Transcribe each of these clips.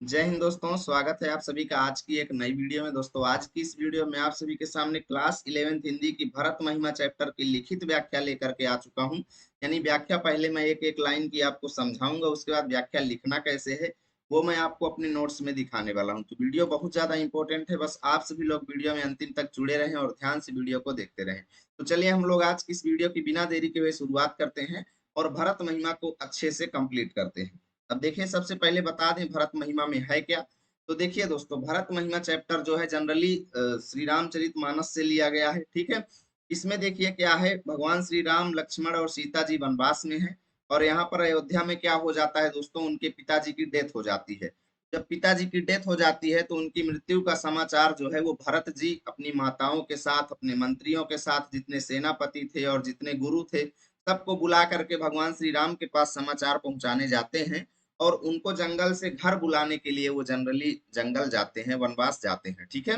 जय हिंद दोस्तों, स्वागत है आप सभी का आज की एक नई वीडियो में। दोस्तों आज की इस वीडियो में आप सभी के सामने क्लास 11th हिंदी की भरत महिमा चैप्टर की लिखित व्याख्या लेकर के आ चुका हूं। यानी व्याख्या पहले मैं एक एक लाइन की आपको समझाऊंगा, उसके बाद व्याख्या लिखना कैसे है वो मैं आपको अपने नोट्स में दिखाने वाला हूं। तो वीडियो बहुत ज्यादा इंपॉर्टेंट है, बस आप सभी लोग वीडियो में अंतिम तक जुड़े रहें और ध्यान से वीडियो को देखते रहें। तो चलिए हम लोग आज की इस वीडियो की बिना देरी के हुए शुरुआत करते हैं और भरत महिमा को अच्छे से कंप्लीट करते हैं। अब देखिए, सबसे पहले बता दें भरत महिमा में है क्या। तो देखिए दोस्तों, भरत महिमा चैप्टर जो है जनरली श्री रामचरितमानस से लिया गया है। ठीक है, इसमें देखिए क्या है, भगवान श्री राम, लक्ष्मण और सीता जी वनवास में है और यहाँ पर अयोध्या में क्या हो जाता है दोस्तों, उनके पिताजी की डेथ हो जाती है। जब पिताजी की डेथ हो जाती है तो उनकी मृत्यु का समाचार जो है वो भरत जी अपनी माताओं के साथ, अपने मंत्रियों के साथ, जितने सेनापति थे और जितने गुरु थे सबको बुला करके भगवान श्री राम के पास समाचार पहुंचाने जाते हैं। और उनको जंगल से घर बुलाने के लिए वो जनरली जंगल जाते हैं, वनवास जाते हैं। ठीक है,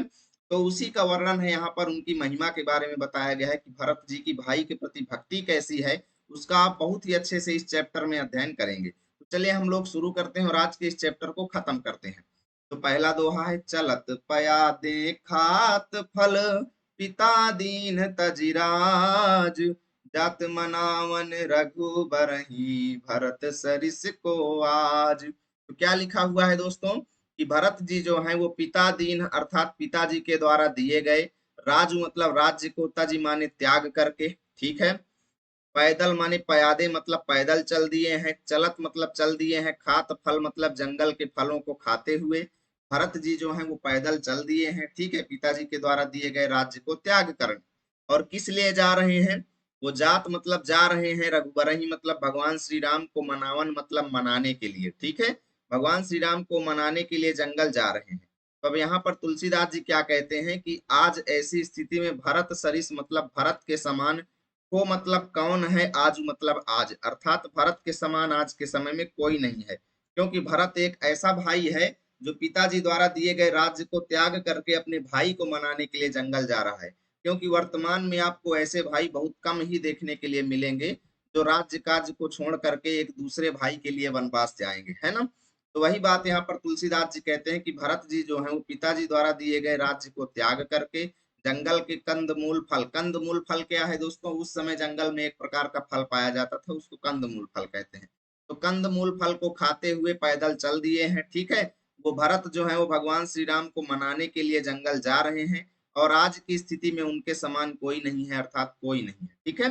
तो उसी का वर्णन है यहाँ पर, उनकी महिमा के बारे में बताया गया है कि भरत जी की भाई के प्रति भक्ति कैसी है, उसका आप बहुत ही अच्छे से इस चैप्टर में अध्ययन करेंगे। तो चलिए हम लोग शुरू करते हैं और आज के इस चैप्टर को खत्म करते हैं। तो पहला दोहा है, चलत पया देखात फल, पिता दीन तजिराज, जात मनावन रघुबरहि, भरत सरिस को आज। तो क्या लिखा हुआ है दोस्तों कि भरत जी जो हैं वो पिता दीन अर्थात पिताजी के द्वारा दिए गए, राजू मतलब राज्य को, तज माने त्याग करके, ठीक है, पैदल माने पयादे मतलब पैदल चल दिए हैं, चलत मतलब चल दिए हैं, खात फल मतलब जंगल के फलों को खाते हुए भरत जी जो हैं वो पैदल चल दिए हैं। ठीक है, पिताजी के द्वारा दिए गए राज्य को त्याग कर। और किस लिए जा रहे हैं, वो जात मतलब जा रहे हैं, रघुबरही मतलब भगवान श्री राम को, मनावन मतलब मनाने के लिए। ठीक है, भगवान श्री राम को मनाने के लिए जंगल जा रहे हैं। तो अब यहाँ पर तुलसीदास जी क्या कहते हैं कि आज ऐसी स्थिति में भरत सरिस मतलब भरत के समान, को मतलब कौन है, आज मतलब आज, अर्थात भरत के समान आज के समय में कोई नहीं है। क्योंकि भरत एक ऐसा भाई है जो पिताजी द्वारा दिए गए राज्य को त्याग करके अपने भाई को मनाने के लिए जंगल जा रहा है। क्योंकि वर्तमान में आपको ऐसे भाई बहुत कम ही देखने के लिए मिलेंगे जो राज्य कार्य को छोड़ करके एक दूसरे भाई के लिए वनवास जाएंगे, है ना। तो वही बात यहाँ पर तुलसीदास जी कहते हैं कि भरत जी जो है वो पिताजी द्वारा दिए गए राज्य को त्याग करके जंगल के कंदमूल फल, कंदमूल फल क्या है दोस्तों, उस समय जंगल में एक प्रकार का फल पाया जाता था, उसको कंदमूल फल कहते हैं। तो कंदमूल फल को खाते हुए पैदल चल दिए हैं। ठीक है, वो भरत जो है वो भगवान श्री राम को मनाने के लिए जंगल जा रहे हैं और आज की स्थिति में उनके समान कोई नहीं है, अर्थात कोई नहीं है। ठीक है,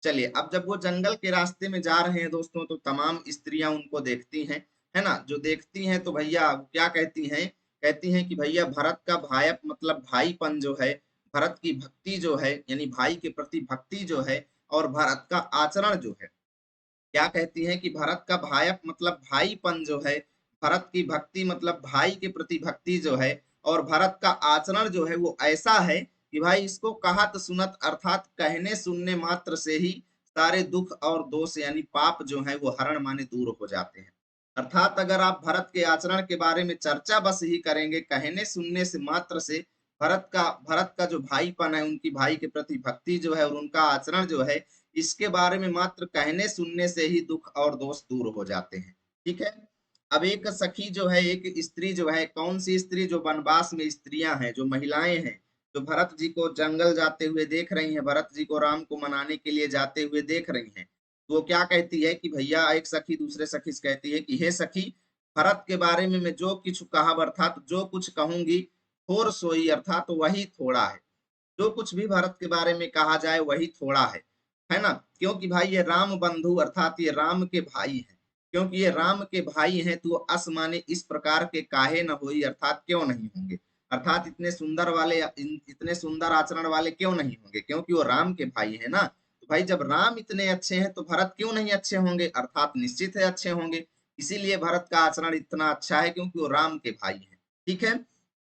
चलिए अब जब वो जंगल के रास्ते में जा रहे हैं दोस्तों तो तमाम स्त्रियां उनको देखती हैं, है ना। जो देखती हैं तो भैया क्या कहती हैं, कहती हैं कि भैया भरत का भायप मतलब भाईपन जो है, भरत की भक्ति जो है, यानी भाई के प्रति भक्ति जो है, और भरत का आचरण जो है, क्या कहती हैं कि भरत का भायप मतलब भाईपन जो है, भरत की भक्ति मतलब भाई के प्रति भक्ति जो है, और भरत का आचरण जो है वो ऐसा है कि भाई इसको कहत सुनत अर्थात कहने सुनने मात्र से ही सारे दुख और दोष यानी पाप जो है वो हरण माने दूर हो जाते हैं। अर्थात अगर आप भरत के आचरण के बारे में चर्चा बस ही करेंगे, कहने सुनने से मात्र से भरत का जो भाईपन है, उनकी भाई के प्रति भक्ति जो है और उनका आचरण जो है, इसके बारे में मात्र कहने सुनने से ही दुख और दोष दूर हो जाते हैं। ठीक है, अब एक सखी जो है, एक स्त्री जो है, कौन सी स्त्री, जो वनवास में स्त्रियां हैं, जो महिलाएं हैं, जो भरत जी को जंगल जाते हुए देख रही हैं, भरत जी को राम को मनाने के लिए जाते हुए देख रही हैं, तो वो क्या कहती है कि भैया, एक सखी दूसरे सखी से कहती है कि हे सखी, भरत के बारे में मैं जो कुछ कहा अर्थात जो कुछ कहूंगी, थोर सोई अर्थात वही थोड़ा है। जो कुछ भी भरत के बारे में कहा जाए वही थोड़ा है ना। क्योंकि भाई ये राम बंधु अर्थात ये राम के भाई हैं, क्योंकि ये राम के भाई हैं तो अस माने इस प्रकार के काहे न होई अर्थात क्यों नहीं होंगे, अर्थात इतने सुंदर वाले, इतने सुंदर आचरण वाले क्यों नहीं होंगे, क्योंकि वो राम के भाई है ना। तो भाई जब राम इतने अच्छे हैं तो भरत क्यों नहीं अच्छे होंगे, अर्थात निश्चित है अच्छे होंगे। इसीलिए भरत का आचरण इतना अच्छा है क्योंकि वो राम के भाई है। ठीक है,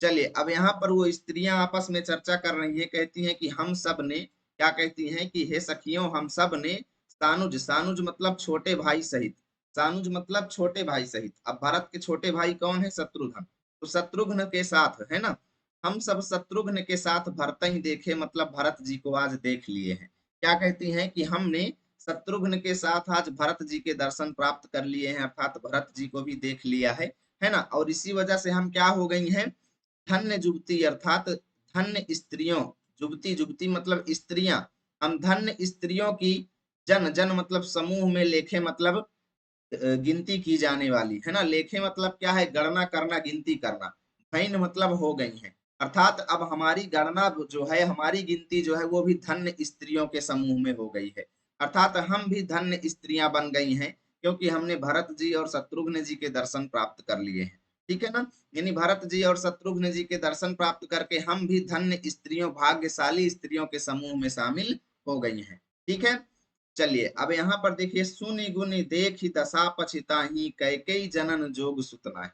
चलिए अब यहाँ पर वो स्त्रियां आपस में चर्चा कर रही है, कहती हैं कि हम सब ने, क्या कहती हैं कि हे सखियों, हम सब ने सानुज, सानुज मतलब छोटे भाई सहित, सानुज मतलब छोटे भाई सहित, अब भरत के छोटे भाई कौन है, शत्रुघ्न, तो शत्रुघ्न के साथ, है ना, हम सब शत्रुघ्न के साथ भरत ही देखे मतलब भरत जी को आज देख लिए हैं। क्या कहती हैं कि हमने शत्रुघ्न के साथ आज भरत जी के दर्शन प्राप्त कर लिए हैं, अर्थात भरत जी को भी देख लिया है। है ना। और इसी वजह से हम क्या हो गई हैं, धन्य जुबती अर्थात धन्य स्त्रियों, जुबती जुबती मतलब स्त्रियां, हम धन्य स्त्रियों की जन, जन मतलब समूह में, लेखे मतलब गिनती की जाने वाली, है ना। लेखे मतलब क्या है, गणना करना, गिनती करना। भैन मतलब हो गई है, अर्थात अब हमारी गणना जो है, हमारी गिनती जो है वो भी धन्य स्त्रियों के समूह में हो गई है। अर्थात हम भी धन्य स्त्रियां बन गई हैं, क्योंकि हमने भरत जी और शत्रुघ्न जी के दर्शन प्राप्त कर लिए हैं। ठीक है ना। यानी भरत जी और शत्रुघ्न जी के दर्शन प्राप्त करके हम भी धन्य स्त्रियों, भाग्यशाली स्त्रियों के समूह में शामिल हो गई हैं। ठीक है। चलिए अब यहाँ पर देखिए, सुनि गुनि देखि दशा पछिताहि, कैकेयी जनन जोग सुत नाहि।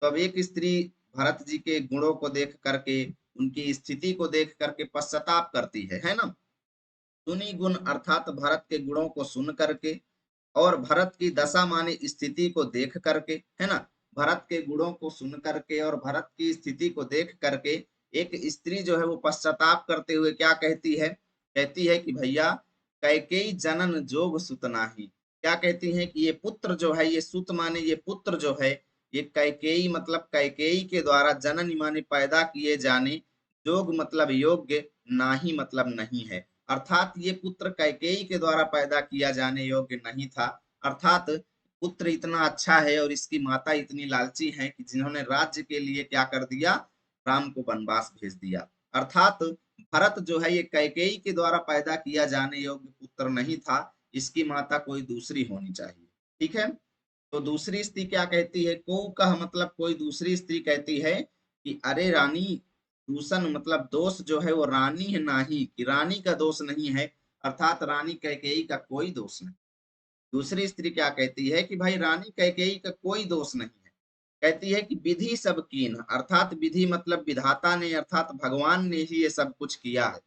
तो अब एक स्त्री भरत जी के गुणों को देख करके, उनकी स्थिति को देख करके पश्चाताप करती है ना। सुनि गुण अर्थात भरत के गुणों को सुन करके, और भरत की दशा माने स्थिति को देख करके, है ना। भरत के गुणों को सुन करके और भरत की स्थिति को देख करके एक स्त्री जो है वो पश्चाताप करते हुए क्या कहती है, कहती है कि भैया कैकेयी जनन जोग सुत नाहि। क्या कहती है कि ये पुत्र जो है, ये सुत माने ये पुत्र जो है, ये कैकेयी मतलब कैकेयी के द्वारा, जनन माने पैदा किए जाने, जोग मतलब योग्य, नाही मतलब नहीं है। अर्थात ये पुत्र कैकेयी के द्वारा पैदा किया जाने योग्य नहीं था। अर्थात पुत्र इतना अच्छा है और इसकी माता इतनी लालची है कि जिन्होंने राज्य के लिए क्या कर दिया, राम को वनवास भेज दिया। अर्थात भरत जो है ये कैकेयी के द्वारा पैदा किया जाने योग्य पुत्र नहीं था, इसकी माता कोई दूसरी होनी चाहिए। ठीक है। तो दूसरी स्त्री क्या कहती है, को कह मतलब कोई दूसरी स्त्री कहती है कि अरे रानी, दूषण मतलब दोष जो है वो रानी है नाही, कि रानी का दोष नहीं है, अर्थात रानी कैकेयी का कोई दोष नहीं। दूसरी स्त्री क्या कहती है कि भाई रानी कैकेयी का कोई दोष नहीं है। कहती है कि विधि सब कीन, अर्थात विधि मतलब विधाता ने, अर्थात भगवान ने ही ये सब कुछ किया है।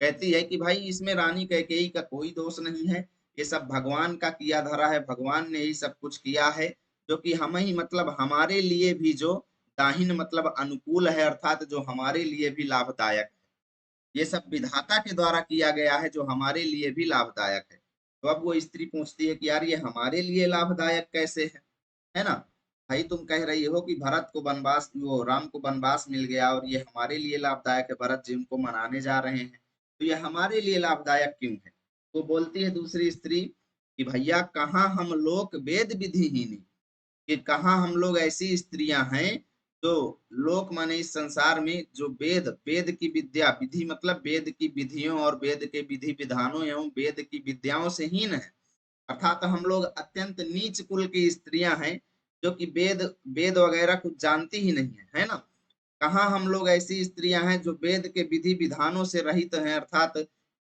कहती है कि भाई इसमें रानी कैकेयी का कोई दोष नहीं है, ये सब भगवान का किया धरा है, भगवान ने ही सब कुछ किया है, जो कि हम ही मतलब हमारे लिए भी जो दाहिन मतलब अनुकूल है, अर्थात जो हमारे लिए भी लाभदायक है। ये सब विधाता के द्वारा किया गया है, जो हमारे लिए भी लाभदायक है। तो अब वो स्त्री पूछती है कि यार ये हमारे लिए लाभदायक कैसे है ना। भाई तुम कह रही हो कि भरत को वनवास, वो राम को वनवास मिल गया और ये हमारे लिए लाभदायक है, भरत जी उनको मनाने जा रहे हैं, तो ये हमारे लिए लाभदायक क्यों है। तो बोलती है दूसरी स्त्री कि भैया कहाँ हम लोग वेद विधिहीनी, कि कहाँ हम लोग ऐसी स्त्रियां हैं जो लोक माने इस संसार में जो वेद, वेद की विद्या, विधि मतलब वेद की विधियों और वेद के विधि विधानों एवं वेद की विद्याओं से हीन है। अर्थात हम लोग अत्यंत नीच कुल की स्त्रियां हैं, जो कि वेद, वेद वगैरह कुछ जानती ही नहीं है ना। कहाँ हम लोग ऐसी स्त्रियां हैं जो वेद के विधि विधानों से रहित हैं, अर्थात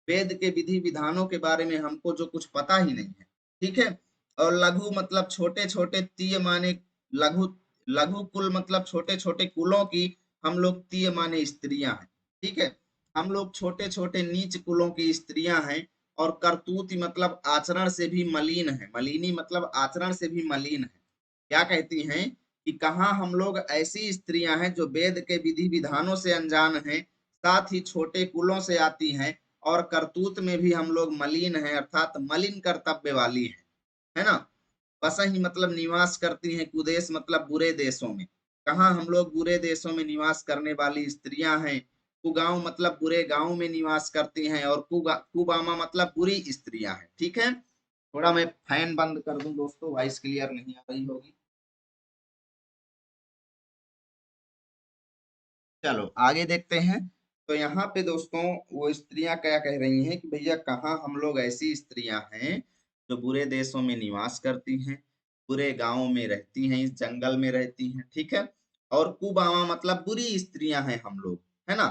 वेद के विधि विधानों के बारे में हमको जो कुछ पता ही नहीं है। ठीक है। और लघु मतलब छोटे छोटे, तीय माने लघु, लघु कुल मतलब छोटे छोटे कुलों की हम लोग तीय माने स्त्रियां हैं। ठीक है। हम लोग छोटे छोटे नीच कुलों की स्त्रियां हैं, और करतूत मतलब आचरण से भी मलिन है, मलिनी मतलब आचरण से भी मलिन है। क्या कहती हैं कि कहाँ हम लोग ऐसी स्त्रियां हैं जो वेद के विधि विधानों से अनजान हैं, साथ ही छोटे कुलों से आती हैं, और करतूत में भी हम लोग मलिन हैं, अर्थात मलिन कर्तव्य वाली है ना। बस ही मतलब निवास करती हैं, कुदेश मतलब बुरे देशों में। कहाँ हम लोग बुरे देशों में निवास करने वाली स्त्रियां हैं। कुगांव मतलब बुरे गांव में निवास करती हैं, और कुबामा मतलब बुरी स्त्रियां हैं। ठीक है। थोड़ा मैं फैन बंद कर दूं दोस्तों, वॉइस क्लियर नहीं आ रही होगी। चलो आगे देखते हैं। तो यहाँ पे दोस्तों वो स्त्रियां क्या कह रही हैं कि भैया कहाँ हम लोग ऐसी स्त्रियां हैं जो बुरे देशों में निवास करती हैं, बुरे गांवों में रहती हैं, इस जंगल में रहती हैं। ठीक है। और कुबावा मतलब बुरी स्त्रियां हैं हम लोग, है ना।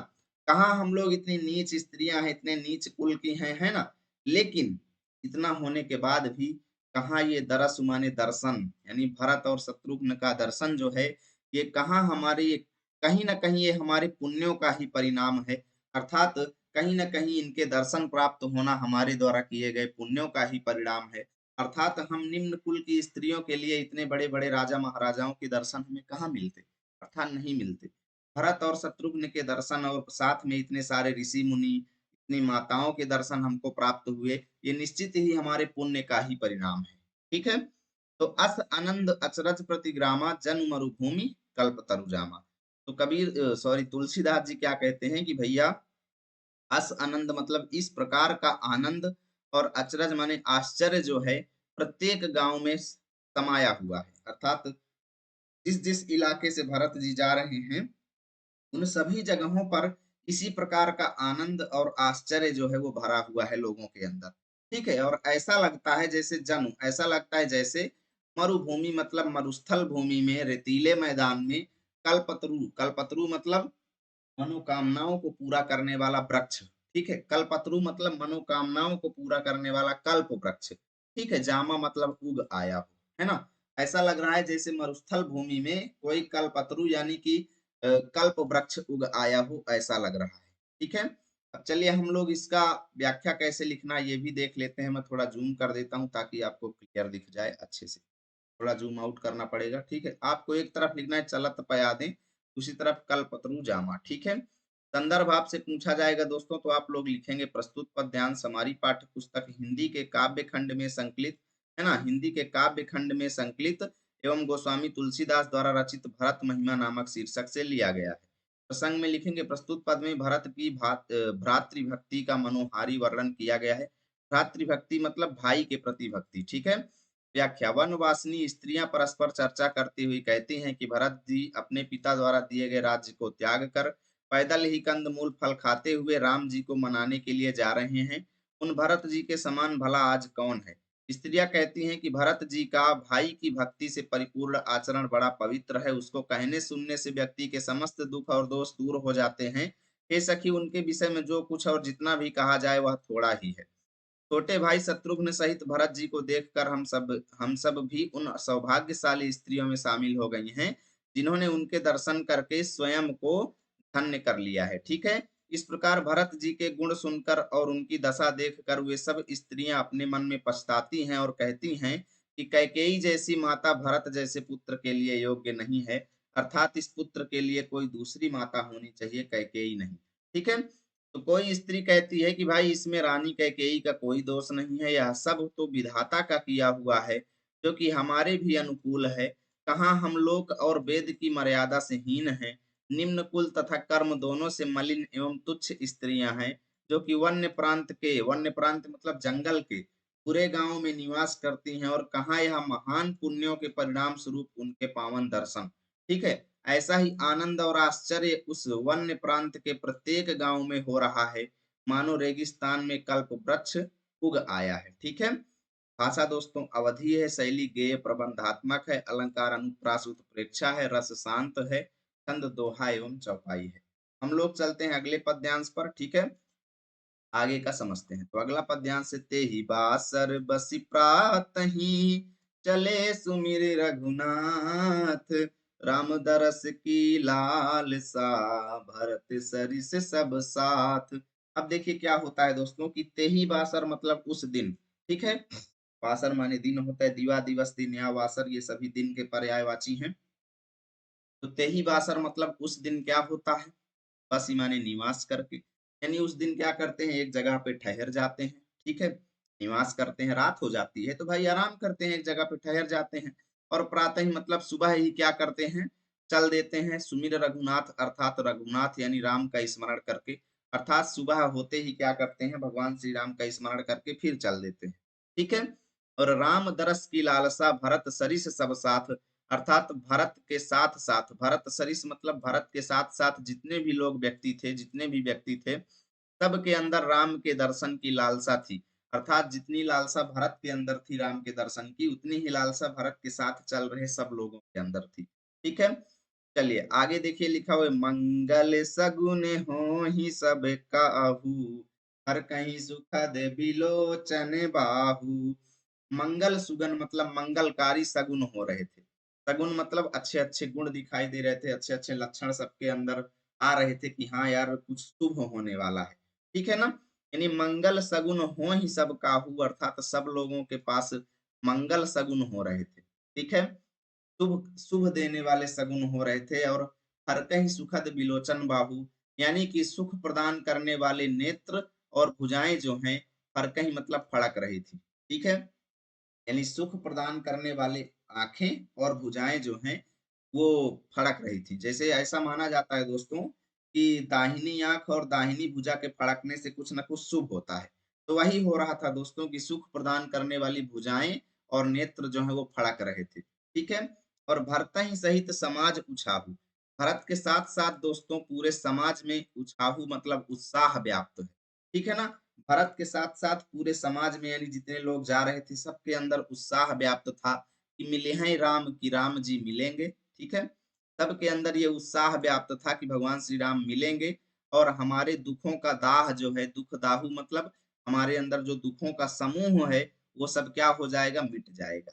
कहाँ हम लोग इतनी नीच स्त्रियां हैं, इतने नीच कुल की हैं, है ना। लेकिन इतना होने के बाद भी कहाँ ये दरस माने दर्शन, यानी भरत और शत्रुघ्न का दर्शन जो है, ये कहाँ हमारे, कहीं ना कहीं ये हमारे पुण्यों का ही परिणाम है। अर्थात कहीं ना कहीं इनके दर्शन प्राप्त होना हमारे द्वारा किए गए पुण्यों का ही परिणाम है। अर्थात हम निम्न कुल की स्त्रियों के लिए इतने बड़े बड़े राजा महाराजाओं के दर्शन हमें कहाँ मिलते, अर्थात नहीं मिलते। भरत और शत्रुघ्न के दर्शन और साथ में इतने सारे ऋषि मुनि, इतनी माताओं के दर्शन हमको प्राप्त हुए, ये निश्चित ही हमारे पुण्य का ही परिणाम है। ठीक है। तो अस आनंद अचरज प्रतिग्रामा जन मरुभूमि कल्प तरुजामा। तो कबीर सॉरी तुलसीदास जी क्या कहते हैं कि भैया अस आनंद मतलब इस प्रकार का आनंद, और अचरज माने आश्चर्य जो है प्रत्येक गांव में समाया हुआ है। अर्थात जिस जिस इलाके से भरत जी जा रहे हैं उन सभी जगहों पर इसी प्रकार का आनंद और आश्चर्य जो है वो भरा हुआ है लोगों के अंदर। ठीक है, और ऐसा लगता है जैसे जनु, ऐसा लगता है जैसे मरुभूमि मतलब मरुस्थल भूमि में, रेतीले मैदान में कल्पतरु, कल्पतरु मतलब मनोकामनाओं को पूरा करने वाला वृक्ष। ठीक है, कल्पतरु मतलब मनोकामनाओं को पूरा करने वाला कल्प वृक्ष। ठीक है, जामा मतलब उग आया हो, है ना। ऐसा लग रहा है जैसे मरुस्थल भूमि में कोई कल्पतरु यानी कि कल्प वृक्ष उग आया हो, ऐसा लग रहा है। ठीक है, अब चलिए हम लोग इसका व्याख्या कैसे लिखना है ये भी देख लेते हैं। मैं थोड़ा जूम कर देता हूँ ताकि आपको क्लियर दिख जाए अच्छे से। थोड़ा जूम आउट करना पड़ेगा। ठीक है, आपको एक तरफ लिखना है चलत पयादें, दूसरी तरफ कल्पतरु जामा। ठीक है, संदर्भ आपसे पूछा जाएगा दोस्तों तो आप लोग लिखेंगे प्रस्तुत पद्यांश हमारी पाठ्य पुस्तक हिंदी के काव्य खंड में संकलित, है ना, हिंदी के काव्य खंड में संकलित एवं गोस्वामी तुलसीदास द्वारा रचित भरत महिमा नामक शीर्षक से लिया गया है। प्रसंग में लिखेंगे प्रस्तुत पद में भरत की भ्रातृभक्ति का मनोहारी वर्णन किया गया है। भ्रातृभक्ति मतलब भाई के प्रति भक्ति। ठीक है, व्याख्या वनवासिनी स्त्रियां परस्पर चर्चा करती हुई कहती हैं कि भरत जी अपने पिता द्वारा दिए गए राज्य को त्याग कर पैदल ही कंदमूल फल खाते हुए राम जी को मनाने के लिए जा रहे हैं। उन भरत जी के समान भला आज कौन है। स्त्रियां कहती हैं कि भरत जी का भाई की भक्ति से परिपूर्ण आचरण बड़ा पवित्र है, उसको कहने सुनने से व्यक्ति के समस्त दुख और दोष दूर हो जाते हैं। हे सखी, उनके विषय में जो कुछ और जितना भी कहा जाए वह थोड़ा ही है। छोटे भाई शत्रुघ्न सहित भरत जी को देखकर हम सब भी उन सौभाग्यशाली स्त्रियों में शामिल हो गई हैं जिन्होंने उनके दर्शन करके स्वयं को धन्य कर लिया है। ठीक है, इस प्रकार भरत जी के गुण सुनकर और उनकी दशा देखकर वे सब स्त्रियां अपने मन में पछताती हैं और कहती हैं कि कैकेयी जैसी माता भरत जैसे पुत्र के लिए योग्य नहीं है। अर्थात इस पुत्र के लिए कोई दूसरी माता होनी चाहिए, कैकेयी नहीं। ठीक है, तो कोई स्त्री कहती है कि भाई इसमें रानी कैकेयी का कोई दोष नहीं है, यह सब तो विधाता का किया हुआ है जो कि हमारे भी अनुकूल है। कहाँ हम लोक और वेद की मर्यादा से हीन हैं, निम्न कुल तथा कर्म दोनों से मलिन एवं तुच्छ स्त्रियां हैं जो कि वन्य प्रांत मतलब जंगल के पूरे गांव में निवास करती हैं, और कहाँ यह महान पुण्यों के परिणाम स्वरूप उनके पावन दर्शन। ठीक है, ऐसा ही आनंद और आश्चर्य उस वन्य प्रांत के प्रत्येक गांव में हो रहा है, मानो रेगिस्तान में कल्प वृक्ष उग आया है। ठीक है, भाषा दोस्तों अवधि है, शैली गेय प्रबंधात्मक है, अलंकार अनुप्रास उत्प्रेक्षा है, रस शांत है, छंद दोहा एवं चौपाई है। हम लोग चलते हैं अगले पद्यांश पर। ठीक है, आगे का समझते हैं। तो अगला पद्यांश से ते ही बासर बसी प्रात ही चले सुमिर रघुनाथ, राम दरस की लाल सा भरत सरिस सब साथ। अब देखिए क्या होता है दोस्तों कि ते ही बासर मतलब उस दिन। ठीक है, वासर माने दिन होता है, दिवा दिवस दिन या वासर ये सभी दिन के पर्यायवाची हैं। तो ते ही बासर मतलब उस दिन क्या होता है, बसी माने निवास करके, यानी उस दिन क्या करते हैं एक जगह पे ठहर जाते हैं। ठीक है, निवास करते हैं, रात हो जाती है तो भाई आराम करते हैं, एक जगह पे ठहर जाते हैं। और प्रातः ही मतलब सुबह ही क्या करते हैं, चल देते हैं सुमिर रघुनाथ, अर्थात रघुनाथ यानी राम का स्मरण करके। अर्थात सुबह होते ही क्या करते हैं, भगवान श्री राम का स्मरण करके फिर चल देते हैं। ठीक है, और राम दरस की लालसा भरत सरिस सब साथ, अर्थात भरत के साथ साथ, भरत सरिस मतलब भरत के साथ साथ जितने भी लोग व्यक्ति थे, जितने भी व्यक्ति थे सबके अंदर राम के दर्शन की लालसा थी। अर्थात जितनी लालसा भरत के अंदर थी राम के दर्शन की, उतनी ही लालसा भरत के साथ चल रहे सब लोगों के अंदर थी। ठीक है, चलिए आगे देखिए लिखा हुआ है मंगल सगुन हो ही सब काहू, हर कहीं सुखद बिलोचन बाहू। मंगल सुगन मतलब मंगलकारी सगुन हो रहे थे। सगुन मतलब अच्छे अच्छे गुण दिखाई दे रहे थे, अच्छे अच्छे लक्षण सबके अंदर आ रहे थे कि हाँ यार कुछ शुभ होने वाला है। ठीक है ना, यानी मंगल सगुन हो ही सब काहू, अर्थात सब लोगों के पास मंगल सगुन हो रहे थे। ठीक है, शुभ शुभ देने वाले सगुन हो रहे थे। और हर कहीं सुखद बिलोचन बाहु, यानी कि सुख प्रदान करने वाले नेत्र और भुजाएं जो हैं हर कहीं मतलब फड़क रही थी। ठीक है, यानी सुख प्रदान करने वाले आंखें और भुजाएं जो हैं वो फड़क रही थी। जैसे ऐसा माना जाता है दोस्तों कि दाहिनी आंख और दाहिनी भुजा के फड़कने से कुछ न कुछ शुभ होता है। तो वही हो रहा था दोस्तों कि सुख प्रदान करने वाली भुजाएं और नेत्र जो है वो फड़क रहे थे। ठीक है। और भरतहि सहित समाज उछाहु। भरत के साथ साथ दोस्तों पूरे समाज में उछाहु मतलब उत्साह व्याप्त है। ठीक है ना। भरत के साथ साथ पूरे समाज में यानी जितने लोग जा रहे थे सबके अंदर उत्साह व्याप्त था कि मिले हैं राम की राम जी मिलेंगे। ठीक है। सबके अंदर ये उत्साह व्याप्त था कि भगवान श्री राम मिलेंगे और हमारे दुखों का दाह जो है, दुख दाहु मतलब हमारे अंदर जो दुखों का समूह है वो सब क्या हो जाएगा, मिट जाएगा।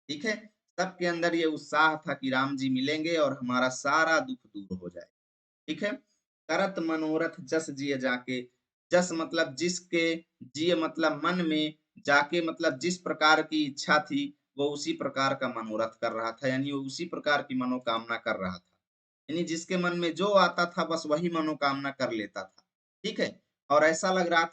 ठीक है। सबके अंदर ये उत्साह था कि राम जी मिलेंगे और हमारा सारा दुख दूर हो जाए। ठीक है। करत मनोरथ जस जिय जाके। जस मतलब जिसके, जिय मतलब मन में, जाके मतलब जिस प्रकार की इच्छा थी वो उसी प्रकार का मनोरथ कर रहा था, यानी वो उसी प्रकार की मनोकामना कर रहा था। यानी जिसके मन में जो आता था बस वही मनोकामना कर लेता था। ठीक है। और ऐसा लग रहा